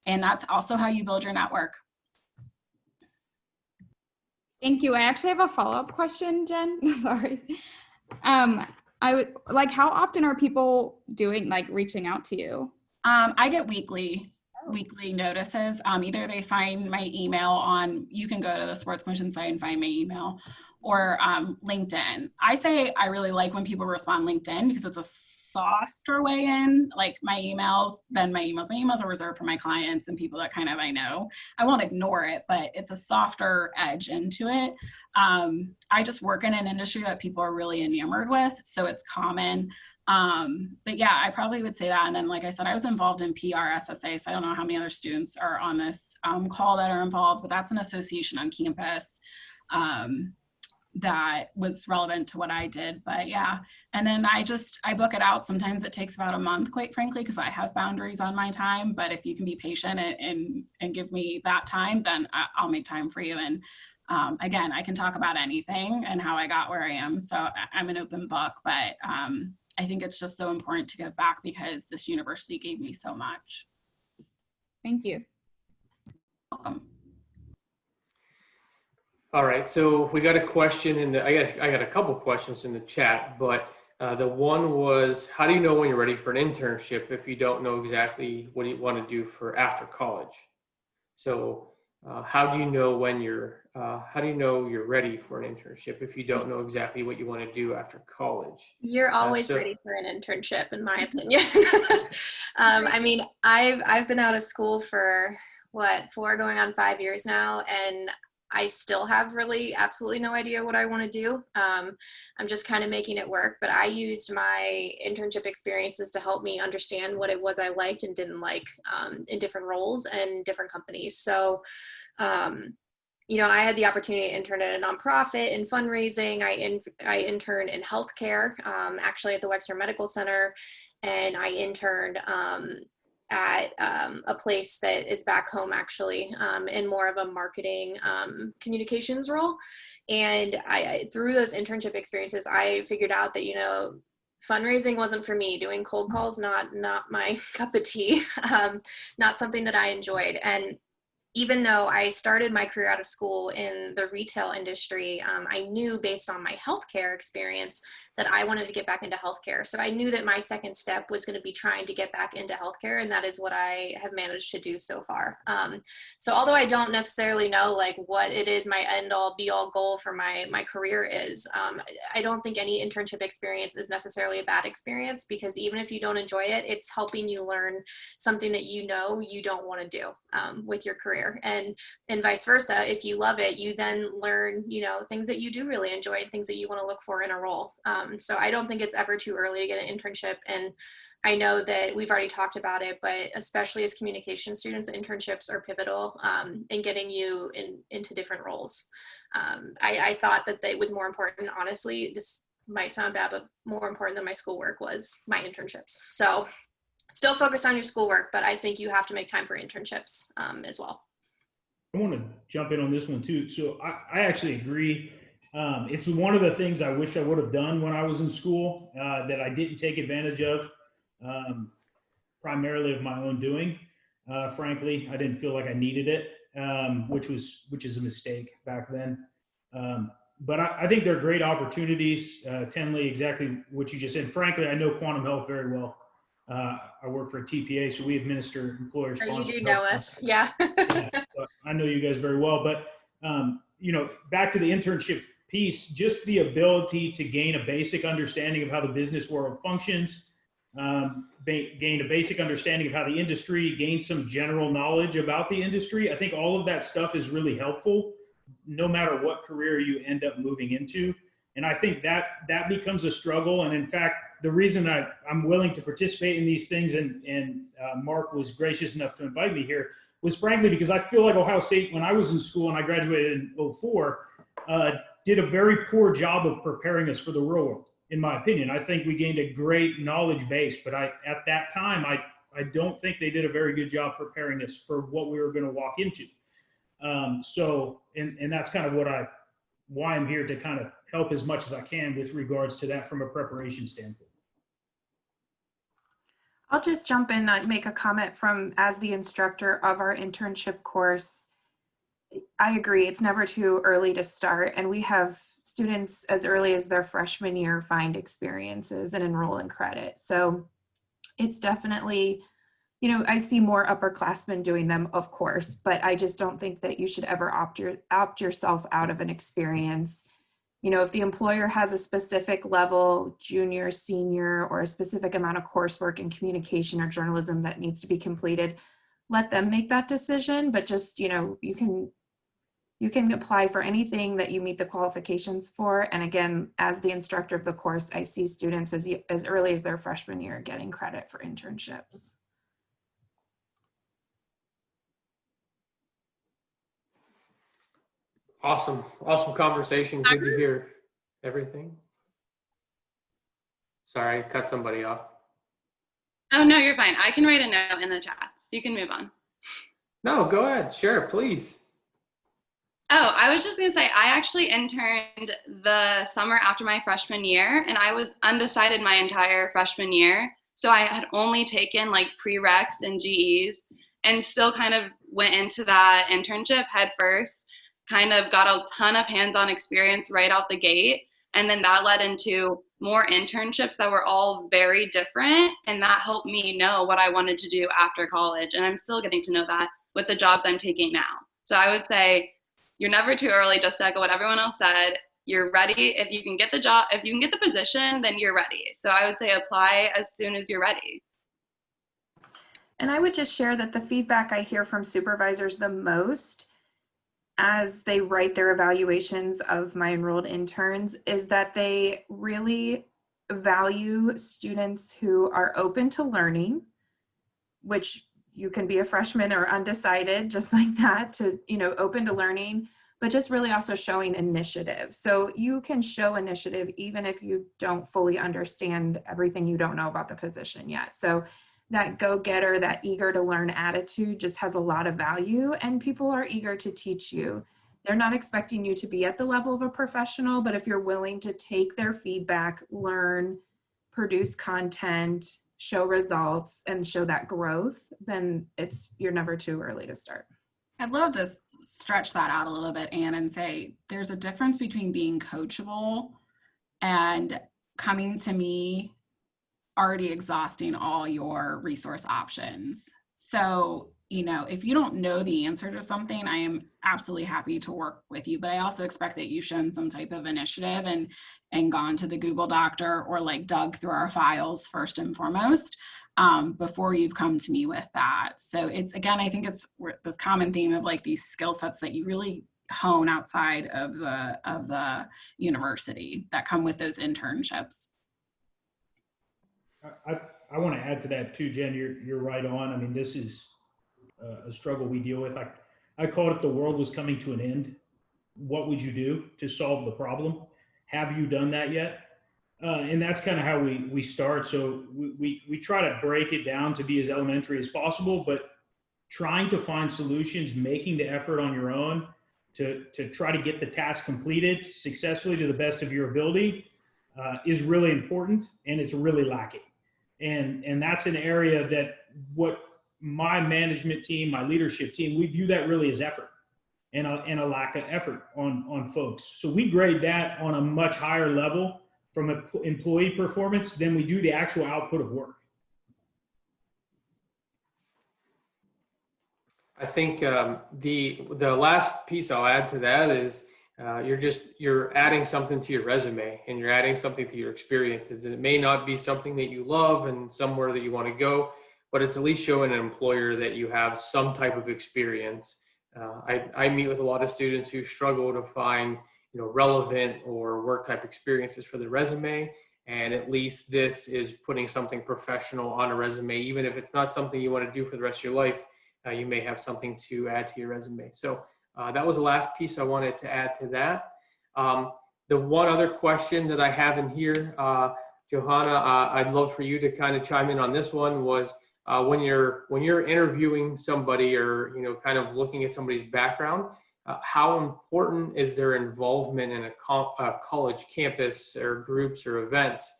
D: that's also how you build your network.
H: Thank you. I actually have a follow-up question, Jen. Sorry. I would like, how often are people doing, like, reaching out to you?
D: I get weekly notices. Either they find my email on, you can go to the Sports Commission site and find my email, or LinkedIn. I say I really like when people respond LinkedIn because it's a softer way in. Like my emails are reserved for my clients and people that kind of I know. I won't ignore it, but it's a softer edge into it. I just work in an industry that people are really enamored with, so it's common. But yeah, I probably would say that. And then, like I said, I was involved in PRSSA, so I don't know how many other students are on this call that are involved, but that's an association on campus that was relevant to what I did. But yeah, and then I book it out. Sometimes it takes about a month, quite frankly, because I have boundaries on my time. But if you can be patient and give me that time, then I'll make time for you. And again, I can talk about anything and how I got where I am. So I'm an open book, but I think it's just so important to give back because this university gave me so much.
H: Thank you.
D: Welcome.
A: All right, so we got a question in the, I got a couple questions in the chat, but the one was, how do you know when you're ready for an internship if you don't know exactly what you want to do for after college? So how do you know when how do you know you're ready for an internship if you don't know exactly what you want to do after college?
G: You're always ready for an internship, in my opinion. I mean, I've been out of school for 4 going on 5 years now, and I still have really absolutely no idea what I want to do. I'm just kind of making it work, but I used my internship experiences to help me understand what it was I liked and didn't like in different roles and different companies. So, you know, I had the opportunity to intern at a nonprofit in fundraising. I interned in healthcare, actually at the Wexner Medical Center, and I interned at a place that is back home actually in more of a marketing communications role. And through those internship experiences, I figured out that, you know, fundraising wasn't for me. Doing cold calls, not my cup of tea, not something that I enjoyed. And even though I started my career out of school in the retail industry, I knew based on my healthcare experience that I wanted to get back into healthcare. So I knew that my second step was going to be trying to get back into healthcare, and that is what I have managed to do so far. So although I don't necessarily know like what it is my end all be all goal for my career is, I don't think any internship experience is necessarily a bad experience, because even if you don't enjoy it, it's helping you learn something that you know you don't want to do with your career. And vice versa, if you love it, you then learn, you know, things that you do really enjoy and things that you want to look for in a role. So I don't think it's ever too early to get an internship. And I know that we've already talked about it, but especially as communication students, internships are pivotal in getting you into different roles. I thought that it was more important, honestly, this might sound bad, but more important than my schoolwork was my internships. So still focus on your schoolwork, but I think you have to make time for internships as well.
C: I want to jump in on this one too. So I actually agree. It's one of the things I wish I would have done when I was in school that I didn't take advantage of, primarily of my own doing. Frankly, I didn't feel like I needed it, which is a mistake back then. But I think they're great opportunities. Tenley, exactly what you just said. Frankly, I know Quantum Health very well. I work for a TPA, so we administer employer-sponsored.
G: You do know us, yeah.
C: Yeah, so I know you guys very well, but you know, back to the internship piece, just the ability to gain a basic understanding of how the business world functions, gain a basic understanding of how the industry, gain some general knowledge about the industry. I think all of that stuff is really helpful, no matter what career you end up moving into. And I think that becomes a struggle. And in fact, the reason I'm willing to participate in these things, and Mark was gracious enough to invite me here, was frankly because I feel like Ohio State, when I was in school and I graduated in 2004, did a very poor job of preparing us for the real world, in my opinion. I think we gained a great knowledge base, but at that time, I don't think they did a very good job preparing us for what we were going to walk into. So that's kind of why I'm here, to kind of help as much as I can with regards to that from a preparation standpoint.
B: I'll just jump in and make a comment as the instructor of our internship course. I agree. It's never too early to start. And we have students as early as their freshman year find experiences and enroll in credit. So it's definitely, you know, I see more upperclassmen doing them, of course, but I just don't think that you should ever opt yourself out of an experience. You know, if the employer has a specific level, junior, senior, or a specific amount of coursework in communication or journalism that needs to be completed, let them make that decision. But just, you know, you can apply for anything that you meet the qualifications for. And again, as the instructor of the course, I see students as early as their freshman year getting credit for internships.
A: Awesome. Awesome conversation. Good to hear everything. Sorry, I cut somebody off.
F: Oh, no, you're fine. I can write a note in the chats. You can move on.
A: No, go ahead. Share, please.
F: Oh, I was just going to say, I actually interned the summer after my freshman year, and I was undecided my entire freshman year. So I had only taken like prereqs and GEs and still kind of went into that internship head first, kind of got a ton of hands-on experience right out the gate. And then that led into more internships that were all very different. And that helped me know what I wanted to do after college. And I'm still getting to know that with the jobs I'm taking now. So I would say, you're never too early, just to echo what everyone else said. You're ready. If you can get the job, if you can get the position, then you're ready. So I would say apply as soon as you're ready.
B: And I would just share that the feedback I hear from supervisors the most as they write their evaluations of my enrolled interns is that they really value students who are open to learning, which you can be a freshman or undecided, just like that, to, you know, open to learning, but just really also showing initiative. So you can show initiative even if you don't fully understand everything, you don't know about the position yet. So that go-getter, that eager to learn attitude just has a lot of value, and people are eager to teach you. They're not expecting you to be at the level of a professional, but if you're willing to take their feedback, learn, produce content, show results, and show that growth, then you're never too early to start.
D: I'd love to stretch that out a little bit, Anne, and say there's a difference between being coachable and coming to me already exhausting all your resource options. So, you know, if you don't know the answer to something, I am absolutely happy to work with you, but I also expect that you've shown some type of initiative and gone to the Google Doctor or like dug through our files first and foremost before you've come to me with that. So it's, again, I think it's this common theme of like these skill sets that you really hone outside of the university that come with those internships.
C: I want to add to that too, Jen. You're right on. I mean, this is a struggle we deal with. I called it the world was coming to an end. What would you do to solve the problem? Have you done that yet? And that's kind of how we start. So we try to break it down to be as elementary as possible, but trying to find solutions, making the effort on your own to try to get the task completed successfully to the best of your ability is really important, and it's really lacking. And that's an area that what my management team, my leadership team, we view that really as effort and a lack of effort on folks. So we grade that on a much higher level from employee performance than we do the actual output of work.
A: I think the last piece I'll add to that is you're adding something to your resume, and you're adding something to your experiences. And it may not be something that you love and somewhere that you want to go, but it's at least showing an employer that you have some type of experience. I meet with a lot of students who struggle to find, you know, relevant or work type experiences for their resume. And at least this is putting something professional on a resume, even if it's not something you want to do for the rest of your life. You may have something to add to your resume. So that was the last piece I wanted to add to that. The one other question that I have in here, Johanna, I'd love for you to kind of chime in on this one, was when you're interviewing somebody or, you know, kind of looking at somebody's background, how important is their involvement in a college campus or groups or events?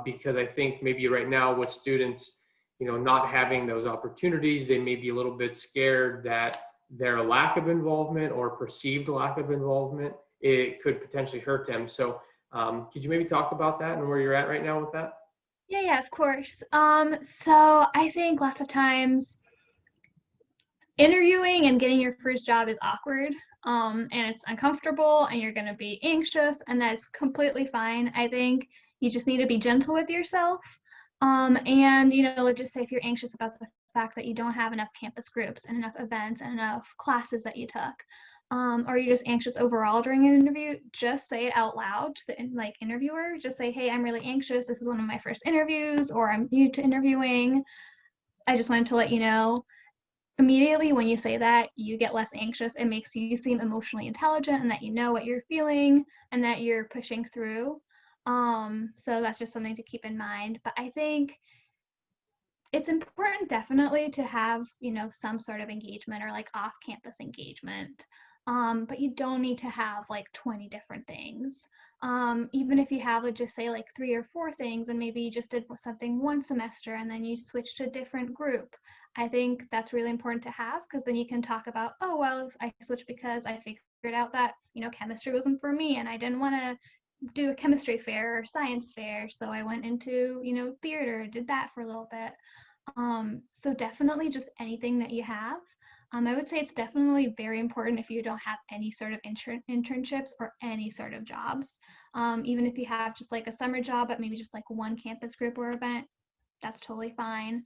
A: Because I think maybe right now with students, you know, not having those opportunities, they may be a little bit scared that their lack of involvement or perceived lack of involvement, it could potentially hurt them. So could you maybe talk about that and where you're at right now with that?
E: Yeah, of course. So I think lots of times interviewing and getting your first job is awkward, and it's uncomfortable, and you're going to be anxious, and that's completely fine. I think you just need to be gentle with yourself. And, let's just say if you're anxious about the fact that you don't have enough campus groups and enough events and enough classes that you took, or you're just anxious overall during an interview, just say it out loud to the interviewer. Just say, hey, I'm really anxious. This is one of my first interviews, or I'm new to interviewing. I just wanted to let you know. Immediately when you say that, you get less anxious. It makes you seem emotionally intelligent and that you know what you're feeling and that you're pushing through. So that's just something to keep in mind. But I think it's important definitely to have, some sort of engagement or like off-campus engagement. But you don't need to have like 20 different things. Even if you have, just say like 3 or 4 things, and maybe you just did something one semester and then you switched to a different group. I think that's really important to have, because then you can talk about, oh, well, I switched because I figured out that, chemistry wasn't for me and I didn't want to do a chemistry fair or science fair. So I went into, theater, did that for a little bit. So definitely just anything that you have. I would say it's definitely very important if you don't have any sort of internships or any sort of jobs. Even if you have just like a summer job at maybe just like one campus group or event, that's totally fine.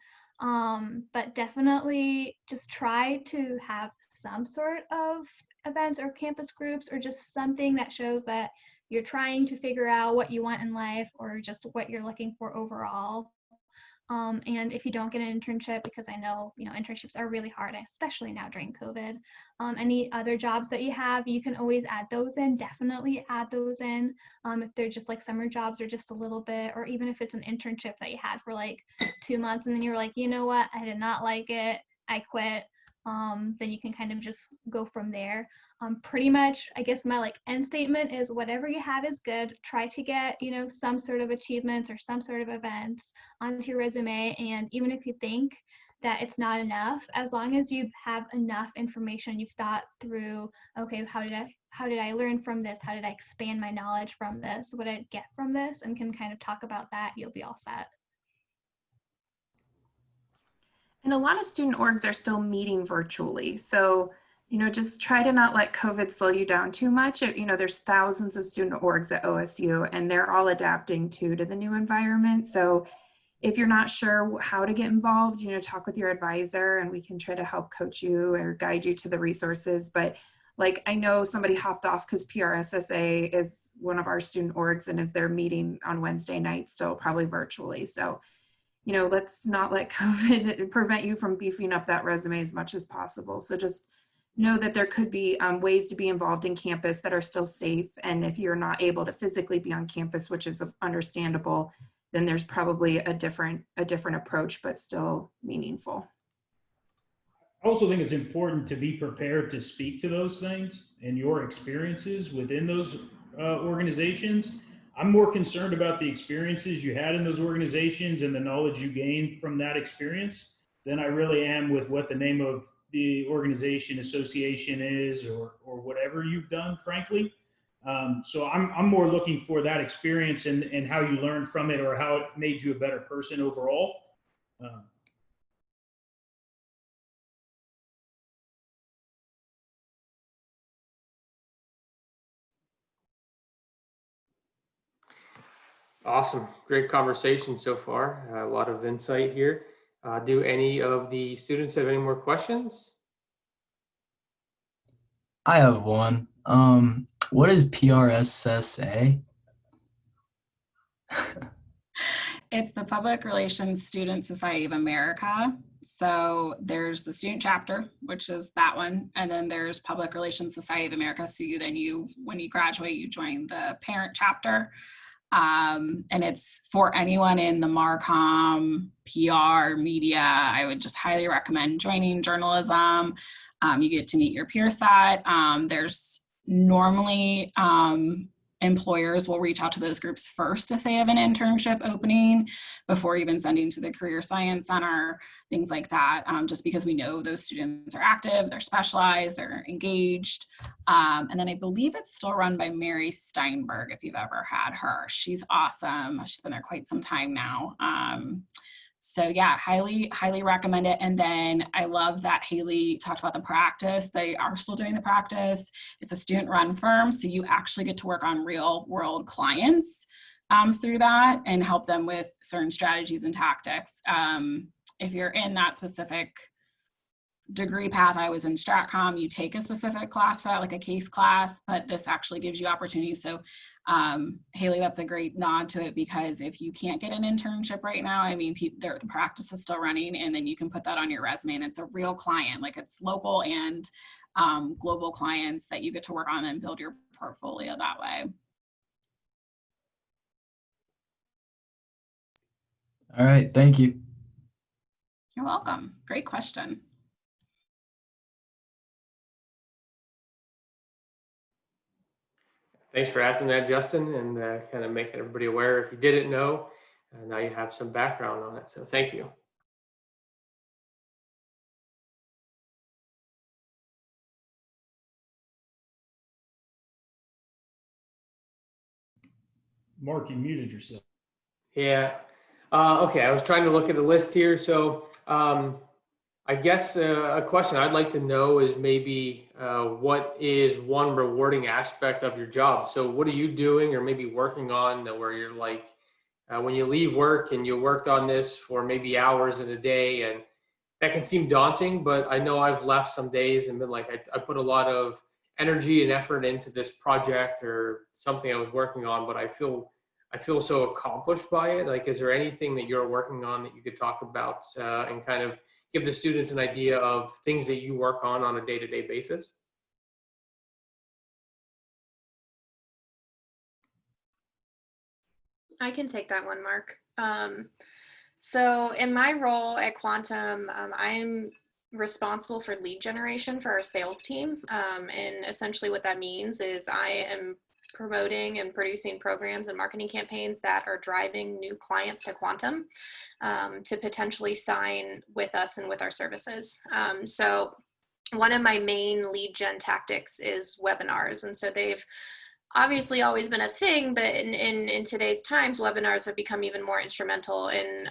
E: But definitely just try to have some sort of events or campus groups, or just something that shows that you're trying to figure out what you want in life or just what you're looking for overall. And if you don't get an internship, because I know, internships are really hard, especially now during COVID, any other jobs that you have, you can always add those in, definitely add those in. If they're just like summer jobs or just a little bit, or even if it's an internship that you had for like 2 months and then you're like, you know what, I did not like it, I quit. Then you can kind of just go from there. Pretty much, I guess my like end statement is whatever you have is good. Try to get, some sort of achievements or some sort of events onto your resume. And even if you think that it's not enough, as long as you have enough information, you've thought through, okay, how did I learn from this? How did I expand my knowledge from this? What did I get from this? And can kind of talk about that, you'll be all set.
B: And a lot of student orgs are still meeting virtually. So, just try to not let COVID slow you down too much. There's thousands of student orgs at OSU and they're all adapting to the new environment. So if you're not sure how to get involved, talk with your advisor and we can try to help coach you or guide you to the resources. But like, I know somebody hopped off because PRSSA is one of our student orgs and is their meeting on Wednesday night, still probably virtually. So let's not let COVID prevent you from beefing up that resume as much as possible. So just know that there could be ways to be involved in campus that are still safe. And if you're not able to physically be on campus, which is understandable, then there's probably a different approach, but still meaningful.
C: I also think it's important to be prepared to speak to those things and your experiences within those organizations. I'm more concerned about the experiences you had in those organizations and the knowledge you gained from that experience than I really am with what the name of the organization association is or whatever you've done, frankly. So I'm more looking for that experience and how you learned from it or how it made you a better person overall.
A: Awesome. Great conversation so far. A lot of insight here. Do any of the students have any more questions?
I: I have one. What is PRSSA?
D: It's the Public Relations Student Society of America. So there's the student chapter, which is that one. And then there's Public Relations Society of America. So when you graduate, you join the parent chapter. And it's for anyone in the Marcom, PR, media. I would just highly recommend joining journalism. You get to meet your peer set. There's normally employers will reach out to those groups first if they have an internship opening before even sending to the Career Science Center, things like that, just because we know those students are active, they're specialized, they're engaged. And then I believe it's still run by Mary Steinberg, if you've ever had her. She's awesome. She's been there quite some time now. So yeah, highly recommend it. And then I love that Haley talked about the practice. They are still doing the practice. It's a student-run firm, so you actually get to work on real-world clients through that and help them with certain strategies and tactics. If you're in that specific degree path, I was in StratCom, you take a specific class for that, like a case class, but this actually gives you opportunities. So Haley, that's a great nod to it, because if you can't get an internship right now, I mean, the practice is still running, and then you can put that on your resume, and it's a real client, like it's local and global clients that you get to work on and build your portfolio that way.
I: All right, thank you.
D: You're welcome. Great question.
A: Thanks for asking that, Justin, and kind of making everybody aware if you didn't know. Now you have some background on it, so thank you.
C: Mark, you muted yourself.
A: Yeah. Okay, I was trying to look at the list here. So I guess a question I'd like to know is maybe what is one rewarding aspect of your job? So what are you doing or maybe working on where you're like, when you leave work and you worked on this for maybe hours in a day, and that can seem daunting, but I know I've left some days and been like, I put a lot of energy and effort into this project or something I was working on, but I feel so accomplished by it. Like, is there anything that you're working on that you could talk about and kind of give the students an idea of things that you work on a day-to-day basis?
G: I can take that one, Mark. So in my role at Quantum, I'm responsible for lead generation for our sales team. And essentially what that means is I am promoting and producing programs and marketing campaigns that are driving new clients to Quantum to potentially sign with us and with our services. So one of my main lead gen tactics is webinars. And so they've obviously always been a thing, but in today's times, webinars have become even more instrumental in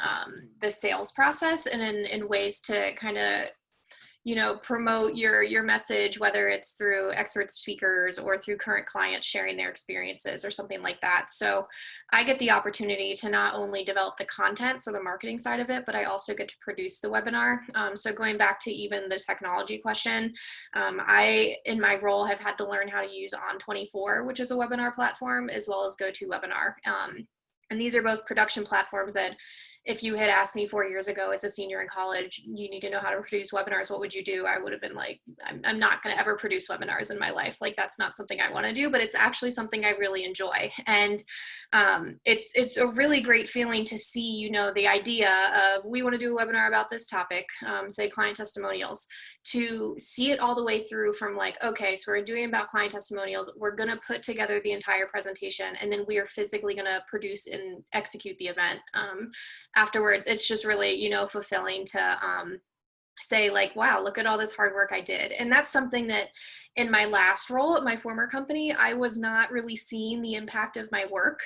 G: the sales process and in ways to kind of, you know, promote your message, whether it's through expert speakers or through current clients sharing their experiences or something like that. So I get the opportunity to not only develop the content, so the marketing side of it, but I also get to produce the webinar. So going back to even the technology question, I, in my role, have had to learn how to use On24, which is a webinar platform, as well as GoToWebinar. And these are both production platforms that, if you had asked me 4 years ago as a senior in college, you need to know how to produce webinars, what would you do? I would have been like, I'm not going to ever produce webinars in my life. Like, that's not something I want to do, but it's actually something I really enjoy. And it's a really great feeling to see, you know, the idea of, we want to do a webinar about this topic, say client testimonials, to see it all the way through from like, okay, so we're doing about client testimonials, we're going to put together the entire presentation, and then we are physically going to produce and execute the event afterwards. It's just really, you know, fulfilling to say like, wow, look at all this hard work I did. And that's something that in my last role at my former company, I was not really seeing the impact of my work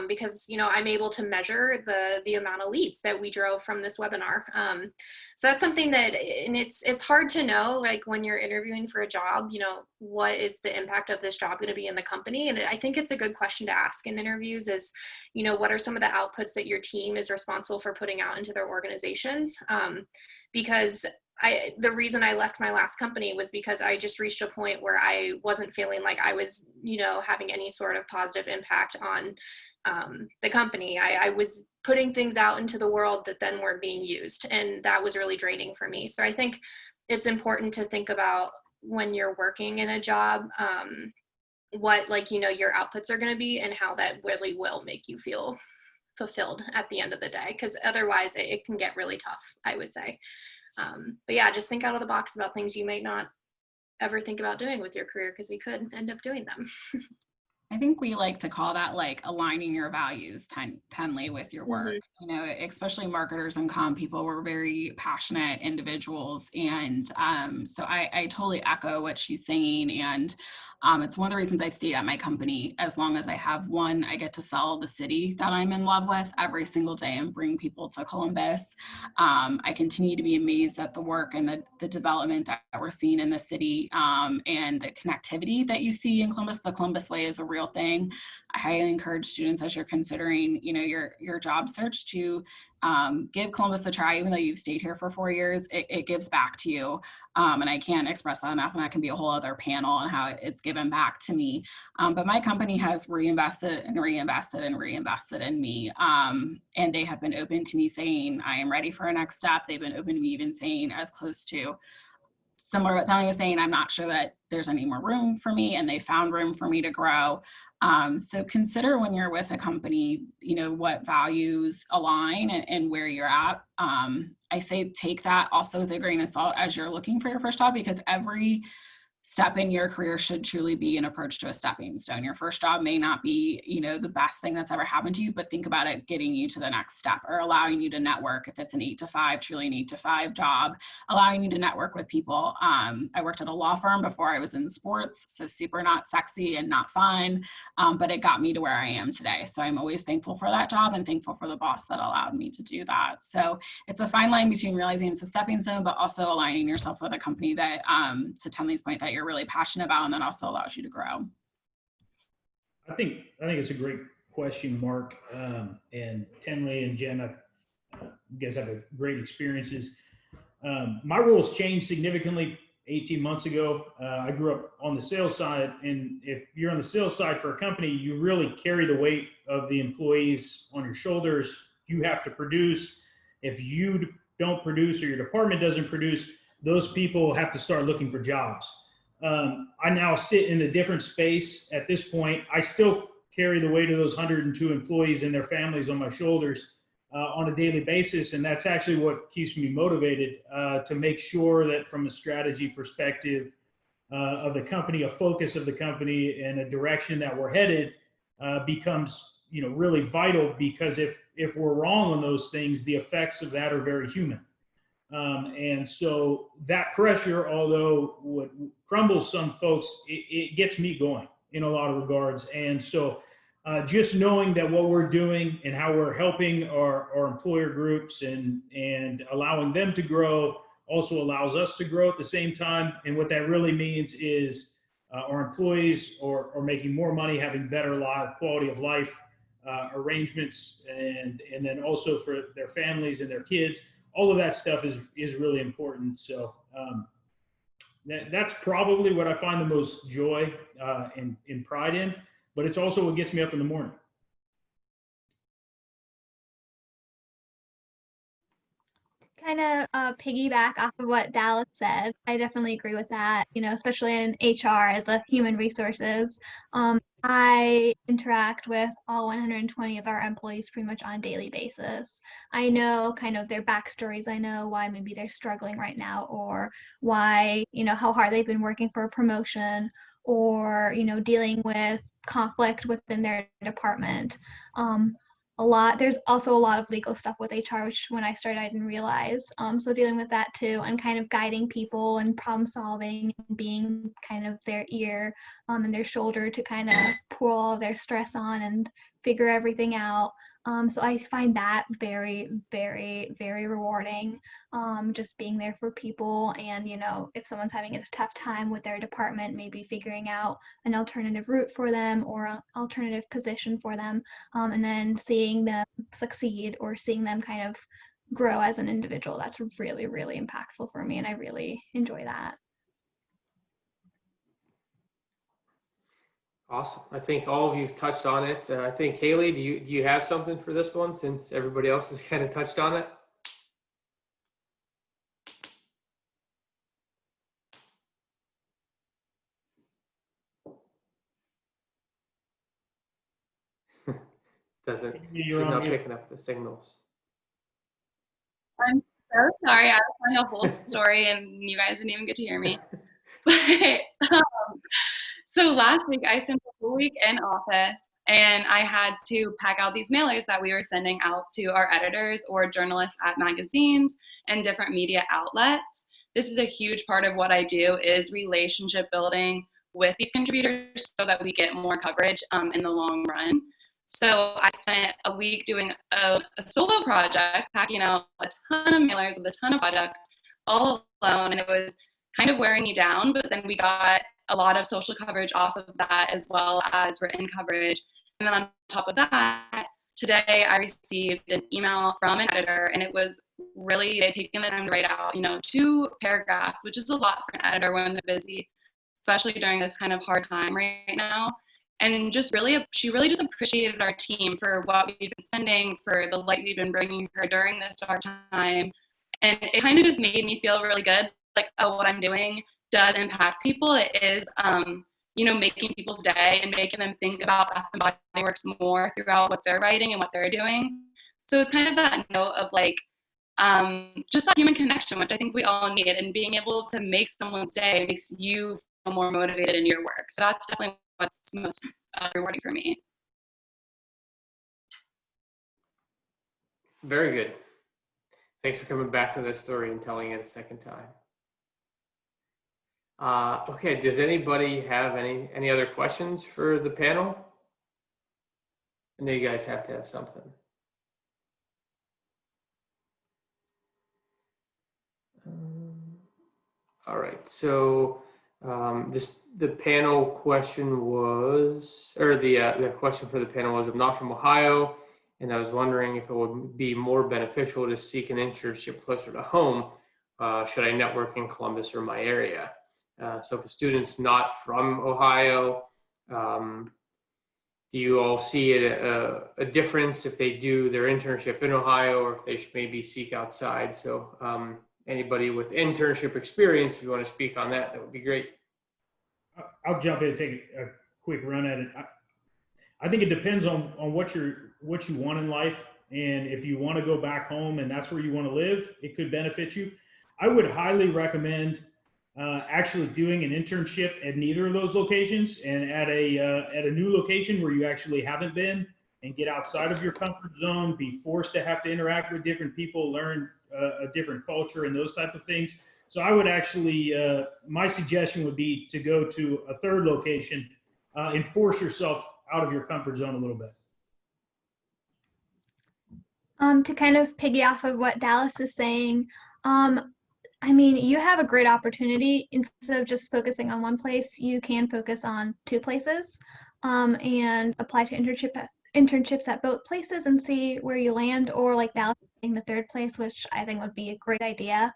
G: because, you know, I'm able to measure the amount of leads that we drove from this webinar. So that's something that, and it's hard to know, like when you're interviewing for a job, you know, what is the impact of this job going to be in the company? And I think it's a good question to ask in interviews is, you know, what are some of the outputs that your team is responsible for putting out into their organizations? Because the reason I left my last company was because I just reached a point where I wasn't feeling like I was, you know, having any sort of positive impact on the company. I was putting things out into the world that then weren't being used, and that was really draining for me. So I think it's important to think about when you're working in a job, what, like, you know, your outputs are going to be and how that really will make you feel fulfilled at the end of the day, because otherwise it can get really tough, I would say. But yeah, just think out of the box about things you might not ever think about doing with your career, because you could end up doing them.
D: I think we like to call that like aligning your values tenly with your work.
G: Mm-hmm.
D: You know, especially marketers and comm people, we're very passionate individuals. And so I totally echo what she's saying. And it's one of the reasons I stayed at my company. As long as I have one, I get to sell the city that I'm in love with every single day and bring people to Columbus. I continue to be amazed at the work and the development that we're seeing in the city, and the connectivity that you see in Columbus. The Columbus Way is a real thing. I highly encourage students, as you're considering, you know, your job search, to give Columbus a try. Even though you've stayed here for 4 years, it gives back to you. And I can't express that enough, and that can be a whole other panel on how it's given back to me. But my company has reinvested and reinvested and reinvested in me. And they have been open to me saying, I am ready for a next step. They've been open to me even saying as close to similar to what Tony was saying, I'm not sure that there's any more room for me, and they found room for me to grow. So consider when you're with a company, you know, what values align and where you're at. I say take that also with a grain of salt as you're looking for your first job, because every step in your career should truly be an approach to a stepping stone. Your first job may not be, you know, the best thing that's ever happened to you, but think about it getting you to the next step or allowing you to network. If it's an 8 to 5, truly an 8 to 5 job, allowing you to network with people. I worked at a law firm before I was in sports, so super not sexy and not fun, but it got me to where I am today. So I'm always thankful for that job and thankful for the boss that allowed me to do that. So it's a fine line between realizing it's a stepping stone, but also aligning yourself with a company that, to Tenley's point, that you're really passionate about, and that also allows you to grow.
C: I think it's a great question, Mark, and Tenley and Jen. You guys have a great experiences. My roles changed significantly 18 months ago. I grew up on the sales side, and if you're on the sales side for a company, you really carry the weight of the employees on your shoulders. You have to produce. If you don't produce or your department doesn't produce, those people have to start looking for jobs. I now sit in a different space at this point. I still carry the weight of those 102 employees and their families on my shoulders on a daily basis. And that's actually what keeps me motivated to make sure that from a strategy perspective of the company, a focus of the company and a direction that we're headed becomes, you know, really vital, because if we're wrong on those things, the effects of that are very human. And so that pressure, although what crumbles some folks, it gets me going in a lot of regards. And so just knowing that what we're doing and how we're helping our employer groups and allowing them to grow also allows us to grow at the same time. And what that really means is our employees are making more money, having better quality of life arrangements, and then also for their families and their kids. All of that stuff is really important. So that's probably what I find the most joy and pride in, but it's also what gets me up in the morning.
E: Kind of piggyback off of what Dallas said. I definitely agree with that, you know, especially in HR as a human resources. I interact with all 120 of our employees pretty much on a daily basis. I know kind of their backstories. I know why maybe they're struggling right now, or why, you know, how hard they've been working for a promotion, or, you know, dealing with conflict within their department. There's also a lot of legal stuff with HR, which when I started, I didn't realize. So dealing with that too, and kind of guiding people and problem solving, and being kind of their ear and their shoulder to kind of pour all of their stress on and figure everything out. So I find that very, very, very rewarding, just being there for people. And, you know, if someone's having a tough time with their department, maybe figuring out an alternative route for them or an alternative position for them, and then seeing them succeed or seeing them kind of grow as an individual, that's really, really impactful for me. And I really enjoy that.
A: Awesome. I think all of you've touched on it. I think Haley, do you have something for this one, since everybody else has kind of touched on it? She's not picking up the signals.
F: I'm so sorry. I was telling a whole story and you guys didn't even get to hear me. But, So last week I spent the whole week in office and I had to pack out these mailers that we were sending out to our editors or journalists at magazines and different media outlets. This is a huge part of what I do is relationship building with these contributors so that we get more coverage in the long run. So I spent a week doing a solo project, packing out a ton of mailers with a ton of product all alone, and it was kind of wearing me down, but then we got a lot of social coverage off of that as well as written coverage. And then on top of that, today I received an email from an editor, and it was really, they'd taken the time to write out, 2 paragraphs, which is a lot for an editor when they're busy, especially during this kind of hard time right now. And she really just appreciated our team for what we've been sending, for the light we've been bringing her during this dark time. And it kind of just made me feel really good, like, oh, what I'm doing does impact people. It is, making people's day and making them think about Bath and Body Works more throughout what they're writing and what they're doing. So it's kind of that note of like, just that human connection, which I think we all need, and being able to make someone's day makes you feel more motivated in your work. So that's definitely what's most rewarding for me.
A: Very good. Thanks for coming back to this story and telling it a second time. Okay, does anybody have any other questions for the panel? I know you guys have to have something. All right, so the panel question was, or the question for the panel was, I'm not from Ohio, and I was wondering if it would be more beneficial to seek an internship closer to home. Should I network in Columbus or my area? So for students not from Ohio, do you all see a difference if they do their internship in Ohio, or if they should maybe seek outside? So anybody with internship experience, if you want to speak on that, that would be great.
C: I'll jump in and take a quick run at it. I think it depends on what you want in life. And if you want to go back home and that's where you want to live, it could benefit you. I would highly recommend actually doing an internship at neither of those locations, and at a new location where you actually haven't been, and get outside of your comfort zone, be forced to have to interact with different people, learn a different culture and those type of things. So I would actually, my suggestion would be to go to a third location and force yourself out of your comfort zone a little bit.
E: To kind of piggy off of what Dallas is saying, I mean, you have a great opportunity. Instead of just focusing on one place, you can focus on 2 places and apply to internships at both places and see where you land, or like Dallas saying, the third place, which I think would be a great idea,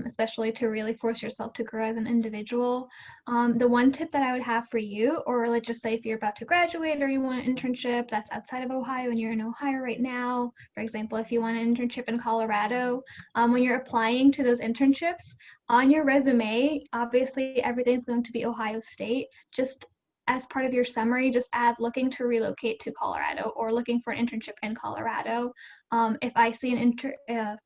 E: especially to really force yourself to grow as an individual. The one tip that I would have for you, or let's just say if you're about to graduate or you want an internship that's outside of Ohio and you're in Ohio right now, for example, if you want an internship in Colorado, when you're applying to those internships, on your resume, obviously everything's going to be Ohio State. Just as part of your summary, just add looking to relocate to Colorado or looking for an internship in Colorado. If I see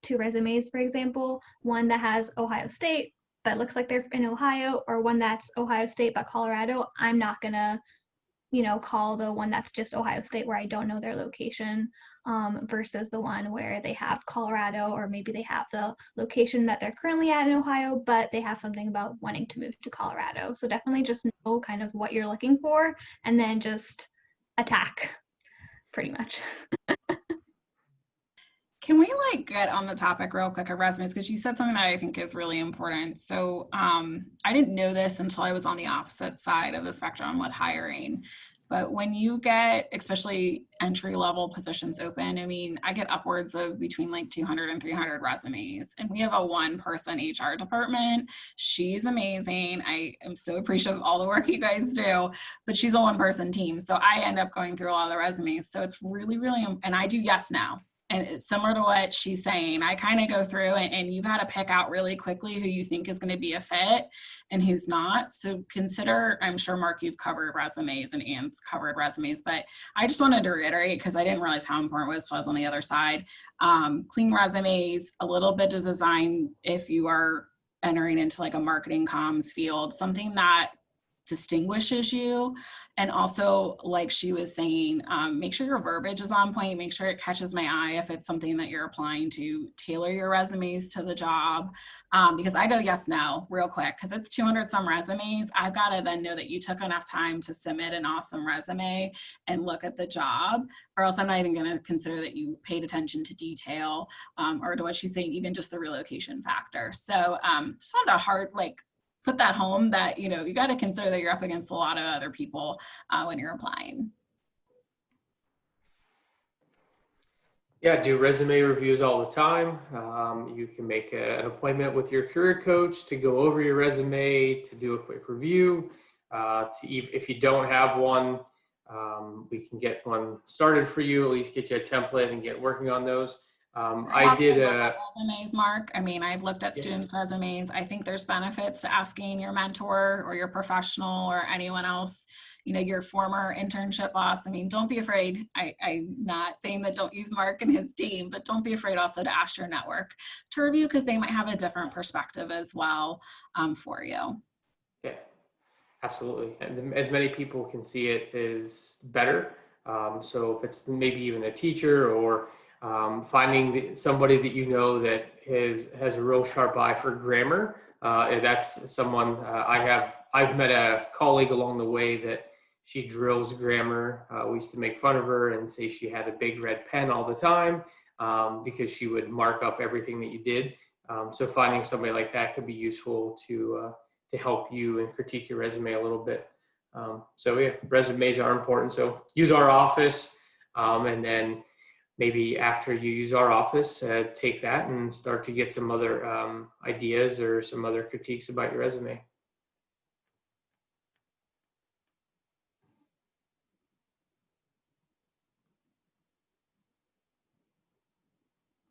E: 2 resumes, for example, one that has Ohio State but looks like they're in Ohio, or one that's Ohio State but Colorado, I'm not gonna, call the one that's just Ohio State where I don't know their location, versus the one where they have Colorado, or maybe they have the location that they're currently at in Ohio, but they have something about wanting to move to Colorado. So definitely just know kind of what you're looking for, and then just attack, pretty much.
D: Can we get on the topic real quick of resumes? Because you said something that I think is really important. So I didn't know this until I was on the opposite side of the spectrum with hiring. But when you get, especially entry-level positions open, I mean, I get upwards of between 200 and 300 resumes. And we have a 1-person HR department. She's amazing. I am so appreciative of all the work you guys do, but she's a 1-person team. So I end up going through a lot of the resumes. So it's really, really, and I do yes, no. And it's similar to what she's saying. I kind of go through and you got to pick out really quickly who you think is going to be a fit and who's not. So consider, I'm sure, Mark, you've covered resumes and Anne's covered resumes, but I just wanted to reiterate, because I didn't realize how important it was till I was on the other side. Clean resumes, a little bit of design if you are entering into a marketing comms field, something that distinguishes you. And also, like she was saying, make sure your verbiage is on point, make sure it catches my eye if it's something that you're applying to. Tailor your resumes to the job, because I go yes, no real quick, because it's 200 some resumes. I've got to then know that you took enough time to submit an awesome resume and look at the job, or else I'm not even going to consider that you paid attention to detail, or to what she's saying, even just the relocation factor. So just wanted to put that home that, you got to consider that you're up against a lot of other people when you're applying.
A: Yeah, do resume reviews all the time. You can make an appointment with your career coach to go over your resume, to do a quick review. If you don't have one, we can get one started for you, at least get you a template and get working on those. I did
D: resumes, Mark. I mean, I've looked at students' resumes. I think there's benefits to asking your mentor or your professional or anyone else, your former internship boss. I mean, don't be afraid. I'm not saying that don't use Mark and his team, but don't be afraid also to ask your network to review, because they might have a different perspective as well for you. Yeah,
A: absolutely. And as many people can see it is better. So if it's maybe even a teacher or finding somebody that that has a real sharp eye for grammar. That's someone I've met a colleague along the way that she drills grammar. We used to make fun of her and say she had a big red pen all the time because she would mark up everything that you did. So finding somebody like that could be useful to help you and critique your resume a little bit. So yeah, resumes are important. So use our office, and then maybe after you use our office, take that and start to get some other ideas or some other critiques about your resume.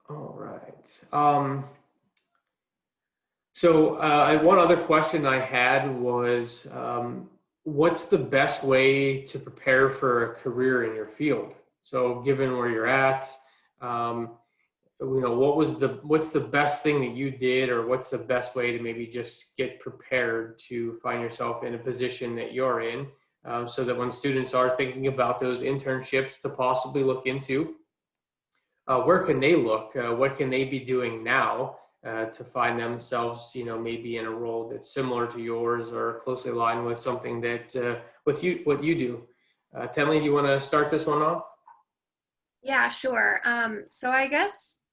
A: All right. So one other question I had was, what's the best way to prepare for a career in your field? So given where you're at, what's the best thing that you did, or what's the best way to maybe just get prepared to find yourself in a position that you're in, so that when students are thinking about those internships to possibly look into, where can they look? What can they be doing now to find themselves, maybe in a role that's similar to yours or closely aligned with something that what you do? Tenley, do you want to start this one off?
G: Yeah, sure. So I guess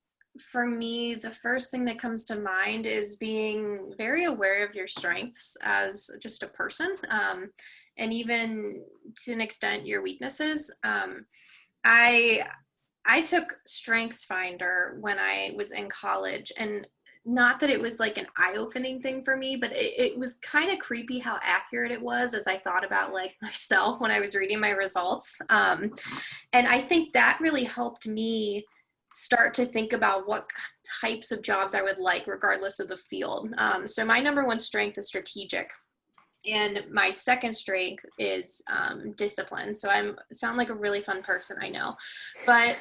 G: for me, the first thing that comes to mind is being very aware of your strengths as just a person, and even to an extent your weaknesses. I took StrengthsFinder when I was in college, and not that it was like an eye-opening thing for me, but it was kind of creepy how accurate it was as I thought about like myself when I was reading my results. And I think that really helped me start to think about what types of jobs I would like regardless of the field. So my number one strength is strategic. And my second strength is discipline. So I sound like a really fun person, I know. But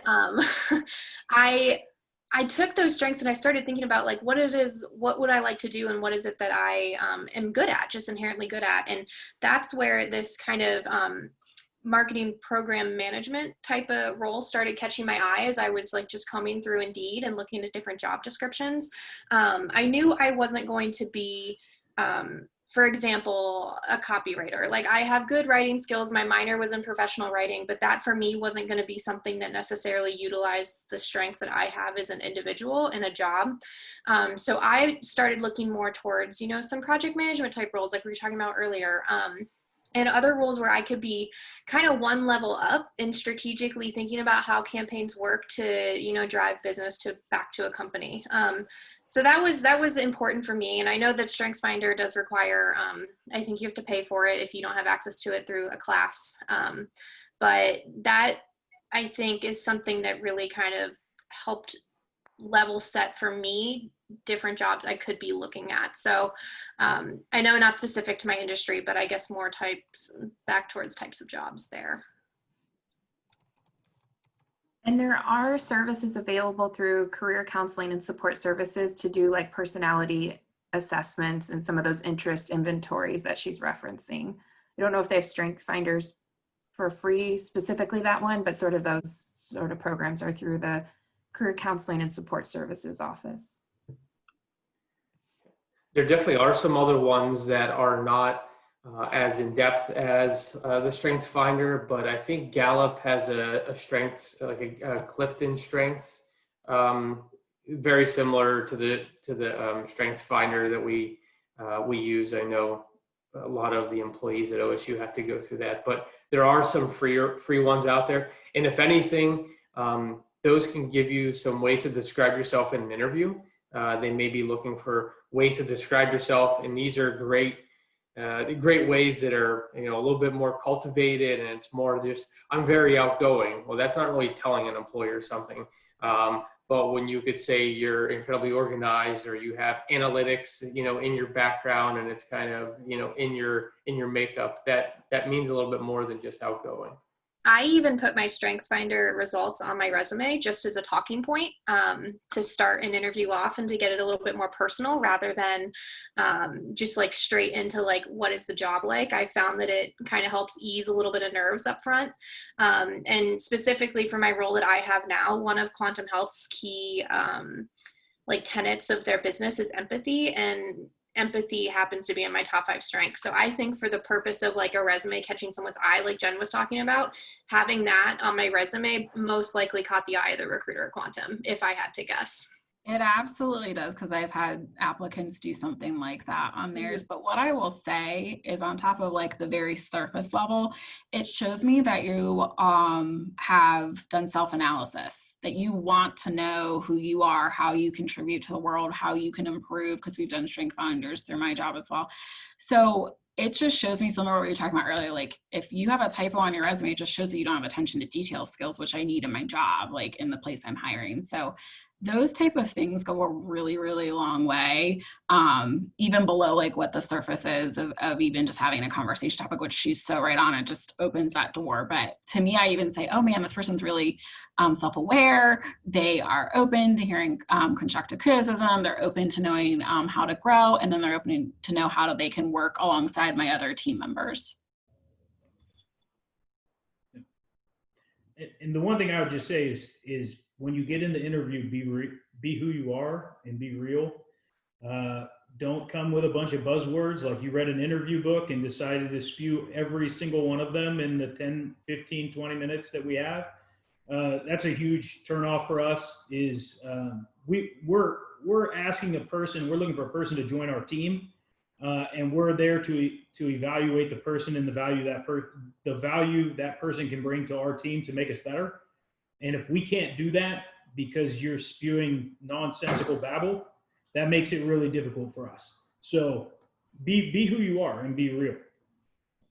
G: I took those strengths and I started thinking about like, what would I like to do, and what is it that I am good at, just inherently good at. And that's where this kind of marketing program management type of role started catching my eye as I was like just combing through Indeed and looking at different job descriptions. I knew I wasn't going to be for example, a copywriter. Like I have good writing skills. My minor was in professional writing, but that for me wasn't going to be something that necessarily utilized the strengths that I have as an individual in a job. So I started looking more towards, some project management type roles like we were talking about earlier. And other roles where I could be kind of one level up and strategically thinking about how campaigns work to, drive business back to a company. So that was important for me. And I know that StrengthsFinder does require, I think you have to pay for it if you don't have access to it through a class. But that I think is something that really kind of helped level set for me different jobs I could be looking at. So I know not specific to my industry, but I guess more back towards types of jobs there.
B: And there are services available through career counseling and support services to do like personality assessments and some of those interest inventories that she's referencing. I don't know if they have strength finders for free, specifically that one, but sort of those sort of programs are through the Career Counseling and Support Services office.
A: There definitely are some other ones that are not as in depth as the Strengths Finder, but I think Gallup has a strengths, like a Clifton Strengths, very similar to the Strengths Finder that we use. I know a lot of the employees at OSU have to go through that, but there are some free ones out there. And if anything, those can give you some ways to describe yourself in an interview. They may be looking for ways to describe yourself, and these are great ways that are, a little bit more cultivated, and it's more just, I'm very outgoing. Well, that's not really telling an employer something. But when you could say you're incredibly organized, or you have analytics, in your background, and it's kind of, in your makeup, that means a little bit more than just outgoing.
G: I even put my Strengths Finder results on my resume just as a talking point to start an interview off and to get it a little bit more personal rather than just like straight into like, what is the job like? I found that it kind of helps ease a little bit of nerves up front. And specifically for my role that I have now, one of Quantum Health's key like tenets of their business is empathy, and empathy happens to be in my top 5 strengths. So I think for the purpose of like a resume catching someone's eye, like Jen was talking about, having that on my resume most likely caught the eye of the recruiter at Quantum, if I had to guess.
D: It absolutely does, because I've had applicants do something like that on theirs. But what I will say is, on top of like the very surface level, it shows me that you have done self-analysis, that you want to know who you are, how you contribute to the world, how you can improve, because we've done strength finders through my job as well. So it just shows me similar to what you were talking about earlier. Like, if you have a typo on your resume, it just shows that you don't have attention to detail skills, which I need in my job, like in the place I'm hiring. So those type of things go a really, really long way, even below like what the surface is of even just having a conversation topic, which she's so right on. It just opens that door. But to me, I even say, oh man, this person's really self-aware. They are open to hearing constructive criticism. They're open to knowing how to grow, and then they're open to know how they can work alongside my other team members.
C: And the one thing I would just say is when you get in the interview, be who you are and be real. Don't come with a bunch of buzzwords like you read an interview book and decided to spew every single one of them in the 10, 15, 20 minutes that we have. That's a huge turnoff for us. Is we're asking a person, we're looking for a person to join our team, and we're there to evaluate the person and the value that person can bring to our team to make us better. And if we can't do that because you're spewing nonsensical babble, that makes it really difficult for us. So be who you are and be real.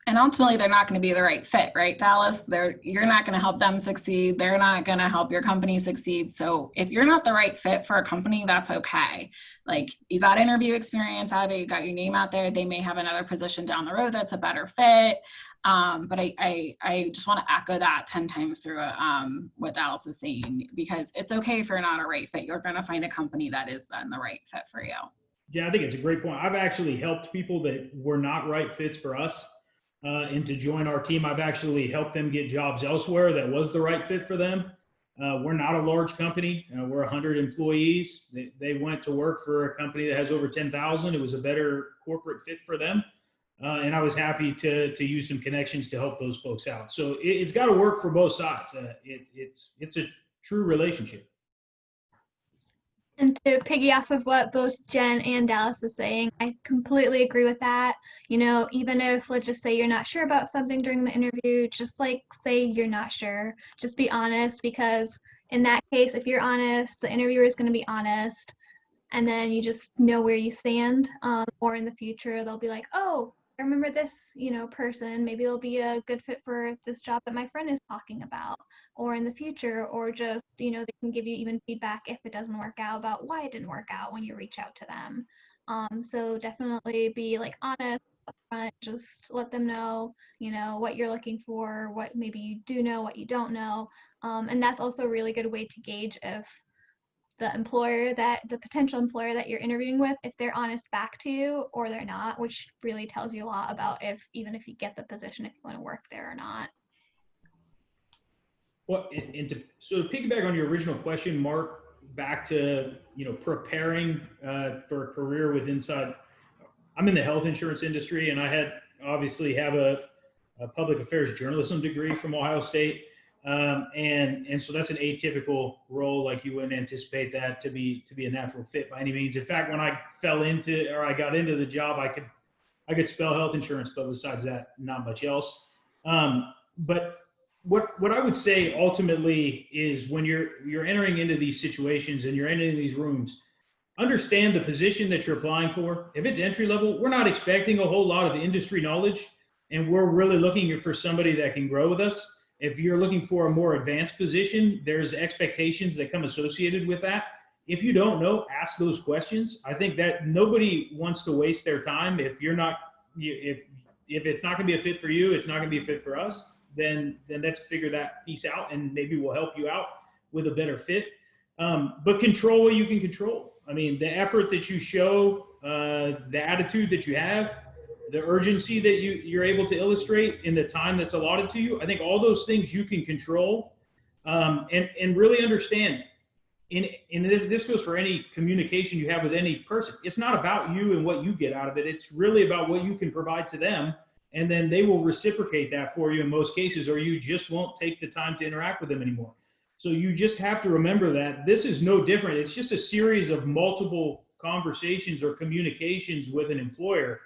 D: And ultimately, they're not going to be the right fit, right, Dallas? You're not going to help them succeed. They're not going to help your company succeed. So if you're not the right fit for a company, that's okay. Like, you got interview experience out of it, you got your name out there. They may have another position down the road that's a better fit. But I just want to echo that 10 times through what Dallas is saying, because it's okay if you're not a right fit. You're going to find a company that is then the right fit for you.
C: Yeah, I think it's a great point. I've actually helped people that were not right fits for us and to join our team. I've actually helped them get jobs elsewhere that was the right fit for them. We're not a large company. We're 100 employees. They went to work for a company that has over 10,000. It was a better corporate fit for them. And I was happy to use some connections to help those folks out. So it's got to work for both sides. It's a true relationship.
E: And to piggy off of what both Jen and Dallas was saying, I completely agree with that. Even if, let's just say you're not sure about something during the interview, just like say you're not sure. Just be honest, because in that case, if you're honest, the interviewer is going to be honest, and then you just know where you stand. Or in the future, they'll be like, oh, I remember this, person. Maybe they'll be a good fit for this job that my friend is talking about. Or in the future, or just, they can give you even feedback if it doesn't work out about why it didn't work out when you reach out to them. So definitely be like honest upfront, just let them know, what you're looking for, what maybe you do know, what you don't know. And that's also a really good way to gauge if the potential employer that you're interviewing with, if they're honest back to you or they're not, which really tells you a lot about even if you get the position, if you want to work there or not.
C: Well, and to sort of piggyback on your original question, Mark, back to, preparing for a career with inside. I'm in the health insurance industry, and I obviously have a public affairs journalism degree from Ohio State. And so that's an atypical role. Like, you wouldn't anticipate that to be a natural fit by any means. In fact, when I got into the job, I could spell health insurance, but besides that, not much else. But what I would say ultimately is, when you're entering into these situations and you're entering these rooms, understand the position that you're applying for. If it's entry level, we're not expecting a whole lot of industry knowledge, and we're really looking for somebody that can grow with us. If you're looking for a more advanced position, there's expectations that come associated with that. If you don't know, ask those questions. I think that nobody wants to waste their time. If it's not going to be a fit for you, it's not going to be a fit for us, then let's figure that piece out, and maybe we'll help you out with a better fit. But control what you can control. I mean, the effort that you show, the attitude that you have, the urgency that you're able to illustrate in the time that's allotted to you, I think all those things you can control, and really understand. And this goes for any communication you have with any person. It's not about you and what you get out of it. It's really about what you can provide to them, and then they will reciprocate that for you in most cases, or you just won't take the time to interact with them anymore. So you just have to remember that this is no different. It's just a series of multiple conversations or communications with an employer,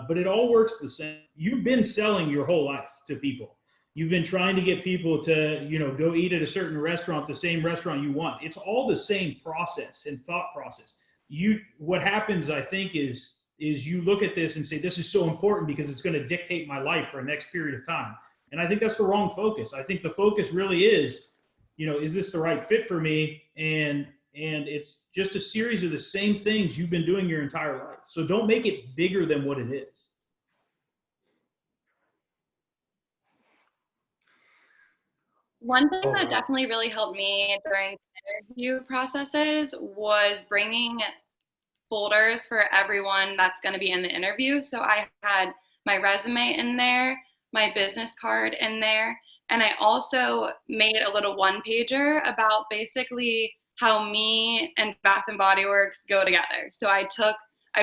C: but it all works the same. You've been selling your whole life to people. You've been trying to get people to, go eat at a certain restaurant, the same restaurant you want. It's all the same process and thought process. What happens, I think, is you look at this and say, this is so important because it's going to dictate my life for the next period of time. And I think that's the wrong focus. I think the focus really is, is this the right fit for me? And it's just a series of the same things you've been doing your entire life. So don't make it bigger than what it is.
F: One thing that definitely really helped me during interview processes was bringing folders for everyone that's going to be in the interview. So I had my resume in there, my business card in there, and I also made a little one-pager about basically how me and Bath and Body Works go together. So I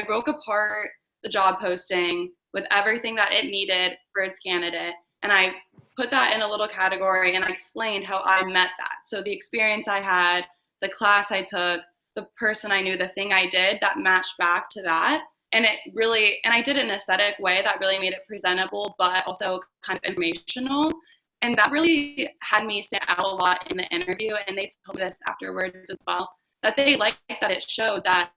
F: broke apart the job posting with everything that it needed for its candidate, and I put that in a little category, and I explained how I met that. So the experience I had, the class I took, the person I knew, the thing I did that matched back to that. And I did it in an aesthetic way that really made it presentable, but also kind of informational. And that really had me stand out a lot in the interview. And they told me this afterwards as well, that they liked that it showed that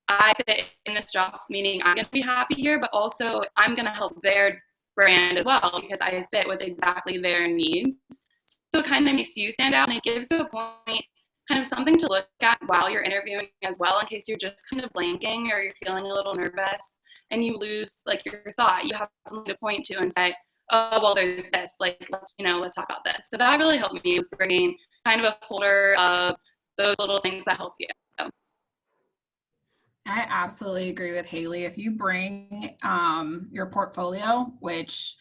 F: I fit in this job, meaning I'm going to be happy here, but also I'm going to help their brand as well because I fit with exactly their needs. So it kind of makes you stand out, and it gives you a point, kind of something to look at while you're interviewing as well, in case you're just kind of blanking or you're feeling a little nervous and you lose like your thought. You have something to point to and say, oh, well, there's this, like, let's talk about this. So that really helped me, was bringing kind of a folder of those little things that help you.
D: I absolutely agree with Haley. If you bring your portfolio, which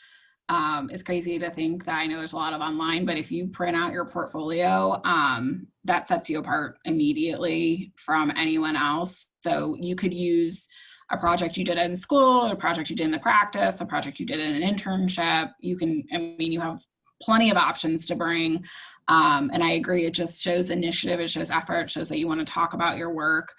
D: is crazy to think that I know there's a lot of online, but if you print out your portfolio, that sets you apart immediately from anyone else. So you could use a project you did in school, a project you did in the practice, a project you did in an internship. You have plenty of options to bring. And I agree, it just shows initiative, it shows effort, it shows that you want to talk about your work.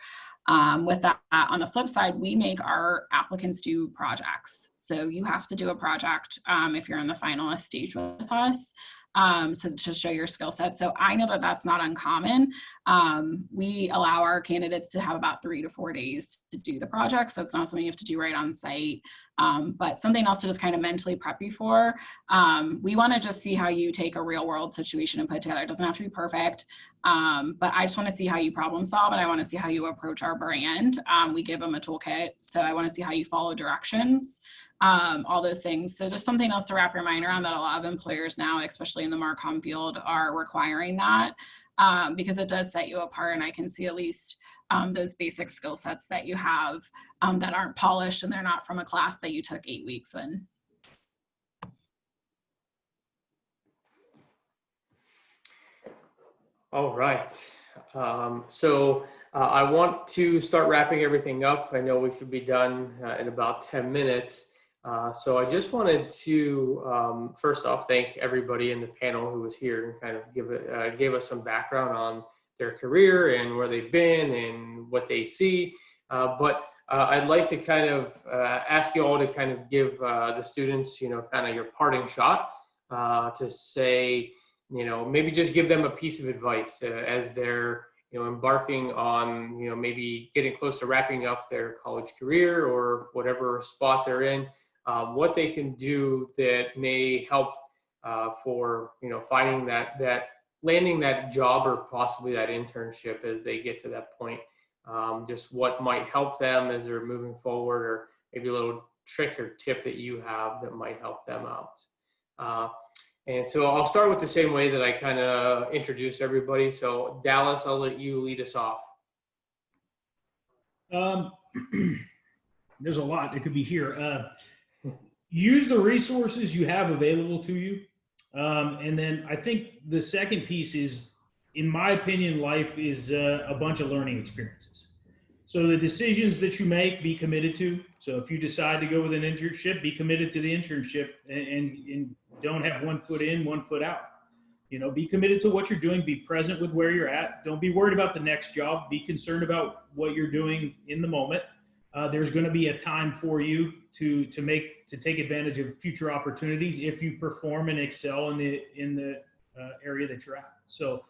D: With that, on the flip side, we make our applicants do projects. So you have to do a project if you're in the finalist stage with us, so to show your skill set. So I know that that's not uncommon. We allow our candidates to have about 3 to 4 days to do the project. So it's not something you have to do right on site, but something else to just kind of mentally prep you for. We want to just see how you take a real world situation and put it together. It doesn't have to be perfect, but I just want to see how you problem solve, and I want to see how you approach our brand. We give them a toolkit. So I want to see how you follow directions. All those things. So just something else to wrap your mind around, that a lot of employers now, especially in the Marcom field, are requiring that. because it does set you apart. And I can see at least those basic skill sets that you have that aren't polished and they're not from a class that you took 8 weeks in.
A: All right. I want to start wrapping everything up. I know we should be done in about 10 minutes. So I just wanted to, first off, thank everybody in the panel who was here and kind of gave us some background on their career and where they've been and what they see. But I'd like to kind of ask you all to kind of give the students, kind of your parting shot to say, maybe just give them a piece of advice as they're, embarking on, maybe getting close to wrapping up their college career or whatever spot they're in, what they can do that may help for, finding landing that job or possibly that internship as they get to that point. Just what might help them as they're moving forward, or maybe a little trick or tip that you have that might help them out. And so I'll start with the same way that I kind of introduced everybody. So Dallas, I'll let you lead us off.
C: There's a lot that could be here. Use the resources you have available to you. And then I think the second piece is, in my opinion, life is a bunch of learning experiences. So the decisions that you make, be committed to. So if you decide to go with an internship, be committed to the internship and don't have one foot in, one foot out. Be committed to what you're doing, be present with where you're at. Don't be worried about the next job. Be concerned about what you're doing in the moment. There's going to be a time for you to take advantage of future opportunities if you perform and excel in the area that you're at. So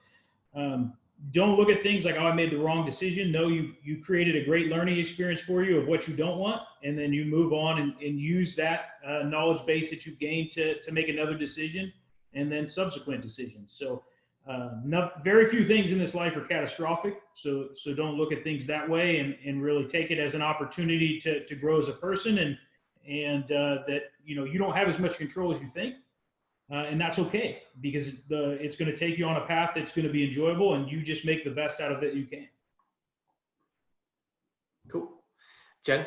C: don't look at things like, oh, I made the wrong decision. No, you created a great learning experience for you of what you don't want, and then you move on and use that knowledge base that you've gained to make another decision and then subsequent decisions. So very few things in this life are catastrophic. So don't look at things that way, and really take it as an opportunity to grow as a person, and that you don't have as much control as you think. And that's okay, because it's going to take you on a path that's going to be enjoyable, and you just make the best out of it you can.
A: Cool. Jen?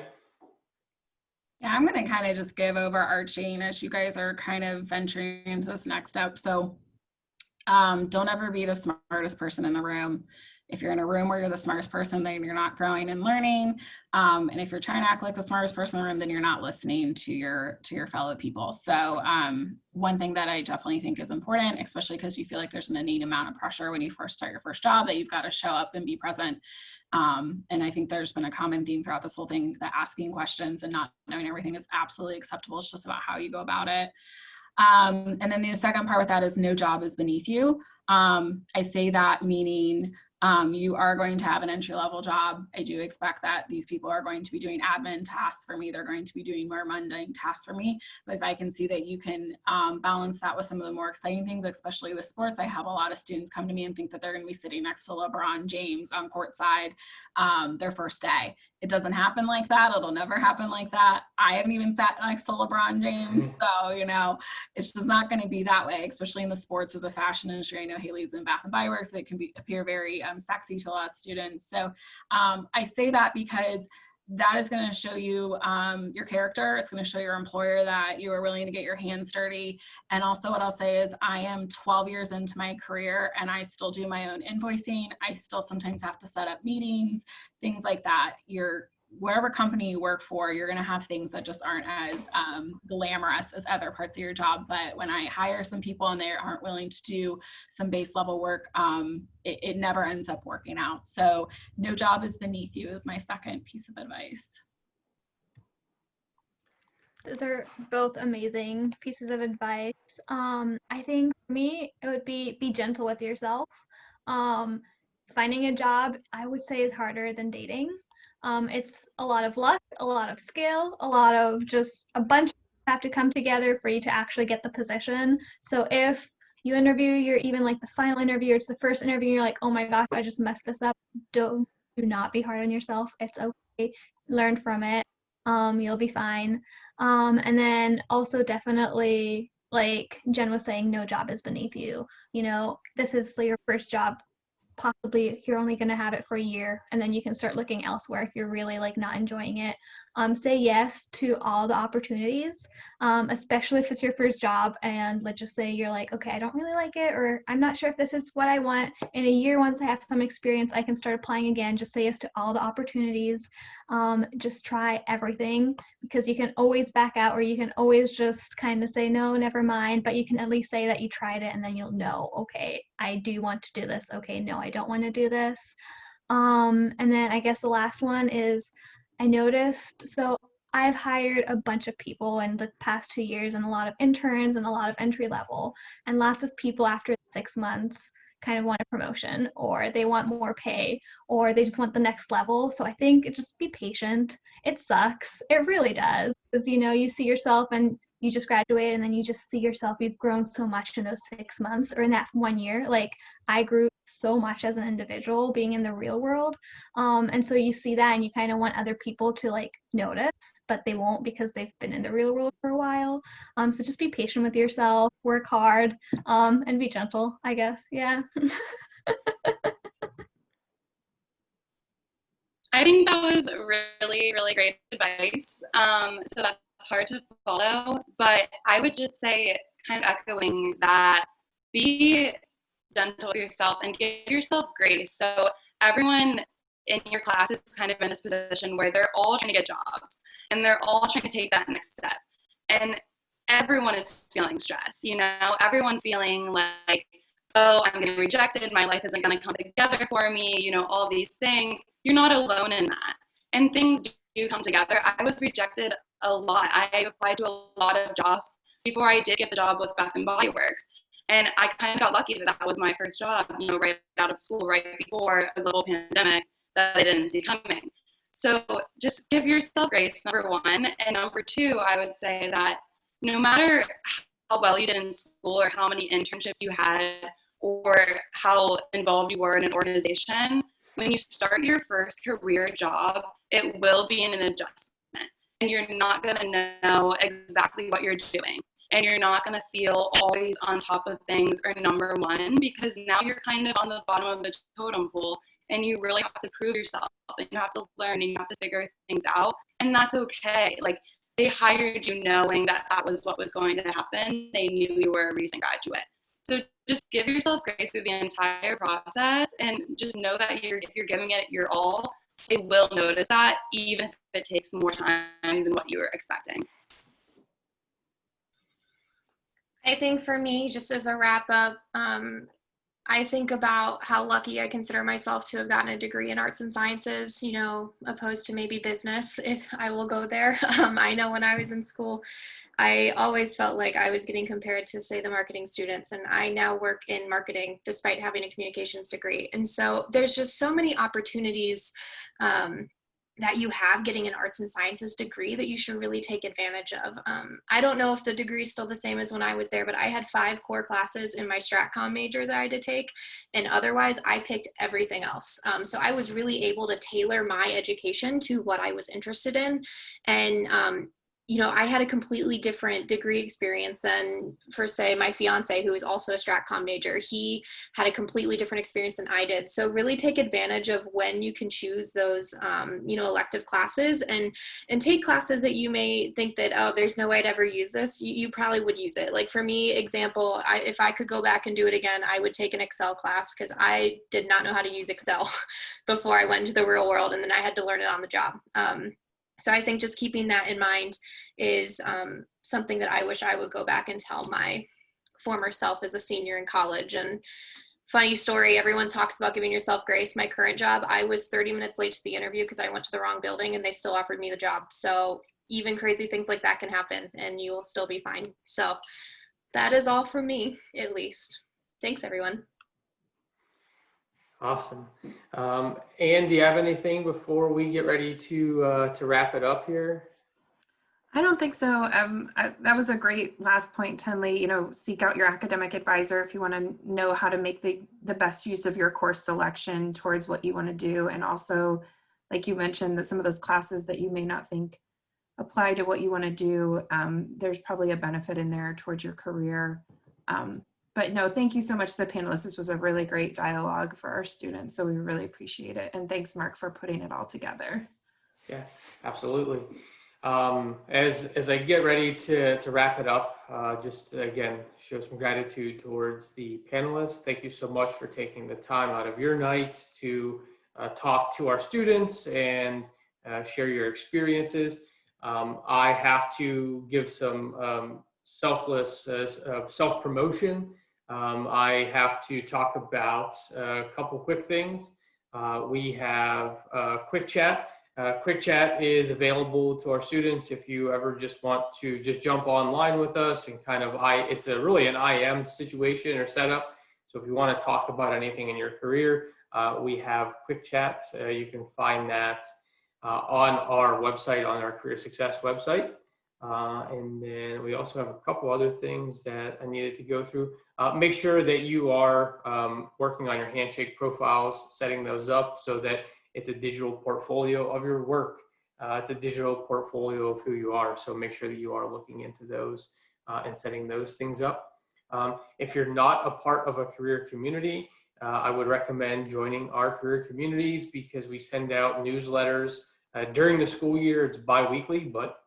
D: Yeah, I'm going to kind of just give overarching as you guys are kind of venturing into this next step. So don't ever be the smartest person in the room. If you're in a room where you're the smartest person, then you're not growing and learning. And if you're trying to act like the smartest person in the room, then you're not listening to your fellow people. So one thing that I definitely think is important, especially because you feel like there's an innate amount of pressure when you first start your first job, that you've got to show up and be present. And I think there's been a common theme throughout this whole thing that asking questions and not knowing everything is absolutely acceptable. It's just about how you go about it. And then the second part with that is no job is beneath you. I say that meaning you are going to have an entry-level job. I do expect that these people are going to be doing admin tasks for me. They're going to be doing more mundane tasks for me. But if I can see that you can balance that with some of the more exciting things, especially with sports, I have a lot of students come to me and think that they're going to be sitting next to LeBron James on courtside their first day. It doesn't happen like that. It'll never happen like that. I haven't even sat next to LeBron James. So, it's just not going to be that way, especially in the sports or the fashion industry. I know Haley's in Bath and Body Works. It can appear very sexy to a lot of students. So I say that because that is going to show you your character. It's going to show your employer that you are willing to get your hands dirty. And also what I'll say is I am 12 years into my career and I still do my own invoicing. I still sometimes have to set up meetings, things like that. Wherever company you work for, you're going to have things that just aren't as glamorous as other parts of your job. But when I hire some people and they aren't willing to do some base level work, it never ends up working out. So no job is beneath you is my second piece of advice.
E: Those are both amazing pieces of advice. I think for me, it would be gentle with yourself. Finding a job, I would say, is harder than dating. It's a lot of luck, a lot of skill, a lot of just a bunch have to come together for you to actually get the position. So if you interview, you're even like the final interview, it's the first interview, you're like, oh my gosh, I just messed this up. Do not be hard on yourself. It's okay. Learn from it. You'll be fine. And then also definitely, like Jen was saying, no job is beneath you. This is your first job possibly you're only going to have it for a year, and then you can start looking elsewhere if you're really like not enjoying it. Say yes to all the opportunities, especially if it's your first job, and let's just say you're like, okay, I don't really like it, or I'm not sure if this is what I want. In a year, once I have some experience, I can start applying again. Just say yes to all the opportunities. Just try everything, because you can always back out, or you can always just kind of say, no, never mind, but you can at least say that you tried it, and then you'll know, okay, I do want to do this. Okay, no, I don't want to do this. And then I guess the last one is, I noticed, so I've hired a bunch of people in the past 2 years, and a lot of interns and a lot of entry level, and lots of people after 6 months kind of want a promotion, or they want more pay, or they just want the next level. So I think just be patient. It sucks. It really does. Because, you know, you see yourself and you just graduate, and then you just see yourself, you've grown so much in those 6 months or in that 1 year. Like, I grew so much as an individual being in the real world. And so you see that, and you kind of want other people to like notice, but they won't, because they've been in the real world for a while. So just be patient with yourself, work hard, and be gentle, I guess. Yeah.
F: I think that was really, really great advice. So that's hard to follow, but I would just say, kind of echoing that, be gentle with yourself and give yourself grace. So everyone in your class is kind of in this position where they're all trying to get jobs, and they're all trying to take that next step. And everyone is feeling stress, you know, everyone's feeling like, oh, I'm getting rejected, my life isn't going to come together for me, you know, all these things. You're not alone in that. And things do come together. I was rejected a lot. I applied to a lot of jobs before I did get the job with Bath and Body Works. And I kind of got lucky that that was my first job, you know, right out of school, right before a global pandemic that I didn't see coming. So just give yourself grace, number one. And number two, I would say that no matter how well you did in school, or how many internships you had, or how involved you were in an organization, when you start your first career job, it will be an adjustment, and you're not going to know exactly what you're doing, and you're not going to feel always on top of things or number one, because now you're kind of on the bottom of the totem pole, and you really have to prove yourself, and you have to learn, and you have to figure things out, and that's okay. Like, they hired you knowing that that was what was going to happen. They knew you were a recent graduate. So just give yourself grace through the entire process, and just know that if you're giving it your all, they will notice that, even if it takes more time than what you were expecting.
G: I think for me, just as a wrap up, I think about how lucky I consider myself to have gotten a degree in arts and sciences, you know, opposed to maybe business, if I will go there. I know when I was in school, I always felt like I was getting compared to, say, the marketing students, and I now work in marketing despite having a communications degree. And so there's just so many opportunities that you have getting an arts and sciences degree that you should really take advantage of. I don't know if the degree is still the same as when I was there, but I had 5 core classes in my StratCom major that I had to take, and otherwise I picked everything else. So I was really able to tailor my education to what I was interested in. And you know, I had a completely different degree experience than, for say, my fiance, who is also a StratCom major. He had a completely different experience than I did. So really take advantage of when you can choose those, you know, elective classes, and take classes that you may think that, oh, there's no way I'd ever use this. You probably would use it. Like for me, example, if I could go back and do it again, I would take an Excel class, because I did not know how to use Excel before I went into the real world, and then I had to learn it on the job. So I think just keeping that in mind is something that I wish I would go back and tell my former self as a senior in college. And funny story, everyone talks about giving yourself grace. My current job, I was 30 minutes late to the interview because I went to the wrong building, and they still offered me the job. So even crazy things like that can happen, and you will still be fine. So that is all from me, at least. Thanks, everyone.
A: Awesome. Anne, do you have anything before we get ready to wrap it up here?
B: I don't think so. That was a great last point, Tenley. You know, seek out your academic advisor if you want to know how to make the best use of your course selection towards what you want to do. And also, like you mentioned, that some of those classes that you may not think apply to what you want to do, there's probably a benefit in there towards your career. but no, thank you so much to the panelists. This was a really great dialogue for our students, so we really appreciate it. And thanks, Mark, for putting it all together.
A: Yeah, absolutely. As I get ready to wrap it up, just again, show some gratitude towards the panelists. Thank you so much for taking the time out of your night to talk to our students and share your experiences. I have to give some self-promotion. I have to talk about a couple quick things. We have Quick Chat. Quick Chat is available to our students if you ever just want to just jump online with us and kind of, it's really an IM situation or setup. So if you want to talk about anything in your career, we have Quick Chats. You can find that on our website, on our Career Success website. And then we also have a couple other things that I needed to go through. Make sure that you are working on your Handshake profiles, setting those up so that it's a digital portfolio of your work. It's a digital portfolio of who you are. So make sure that you are looking into those and setting those things up. If you're not a part of a career community, I would recommend joining our career communities because we send out newsletters during the school year. It's bi-weekly, but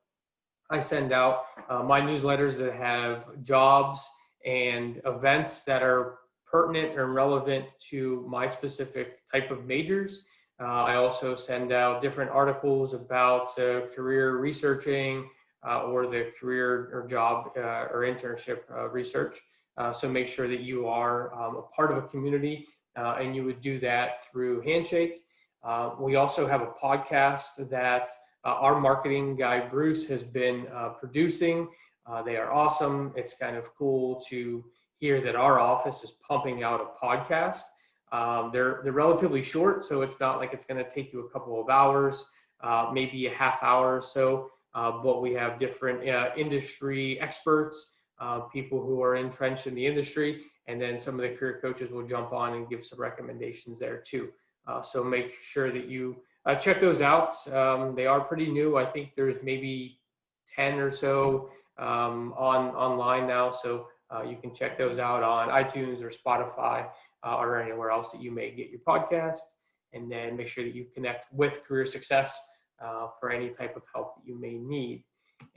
A: I send out my newsletters that have jobs and events that are pertinent or relevant to my specific type of majors. I also send out different articles about career researching or the career or job or internship research. So make sure that you are a part of a community and you would do that through Handshake. We also have a podcast that our marketing guy, Bruce, has been producing. They are awesome. It's kind of cool to hear that our office is pumping out a podcast. They're relatively short, so it's not like it's going to take you a couple of hours, maybe a half hour or so. But we have different industry experts, people who are entrenched in the industry, and then some of the career coaches will jump on and give some recommendations there too. So make sure that you check those out. They are pretty new. I think there's maybe 10 or so online now, so you can check those out on iTunes or Spotify. Or anywhere else that you may get your podcast, and then make sure that you connect with Career Success for any type of help that you may need.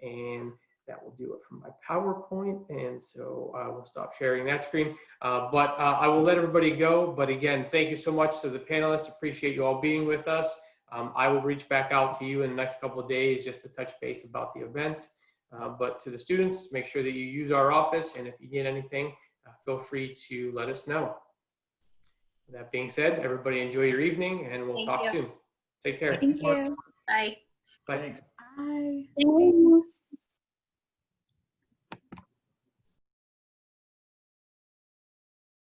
A: And that will do it for my PowerPoint. And so I will stop sharing that screen. But I will let everybody go. But again, thank you so much to the panelists. Appreciate you all being with us. I will reach back out to you in the next couple of days just to touch base about the event. But to the students, make sure that you use our office. And if you need anything, feel free to let us know. That being said, everybody enjoy your evening and we'll talk soon. Take care.
E: Thank you.
G: Bye.
A: Bye.
C: Thanks.
H: Bye.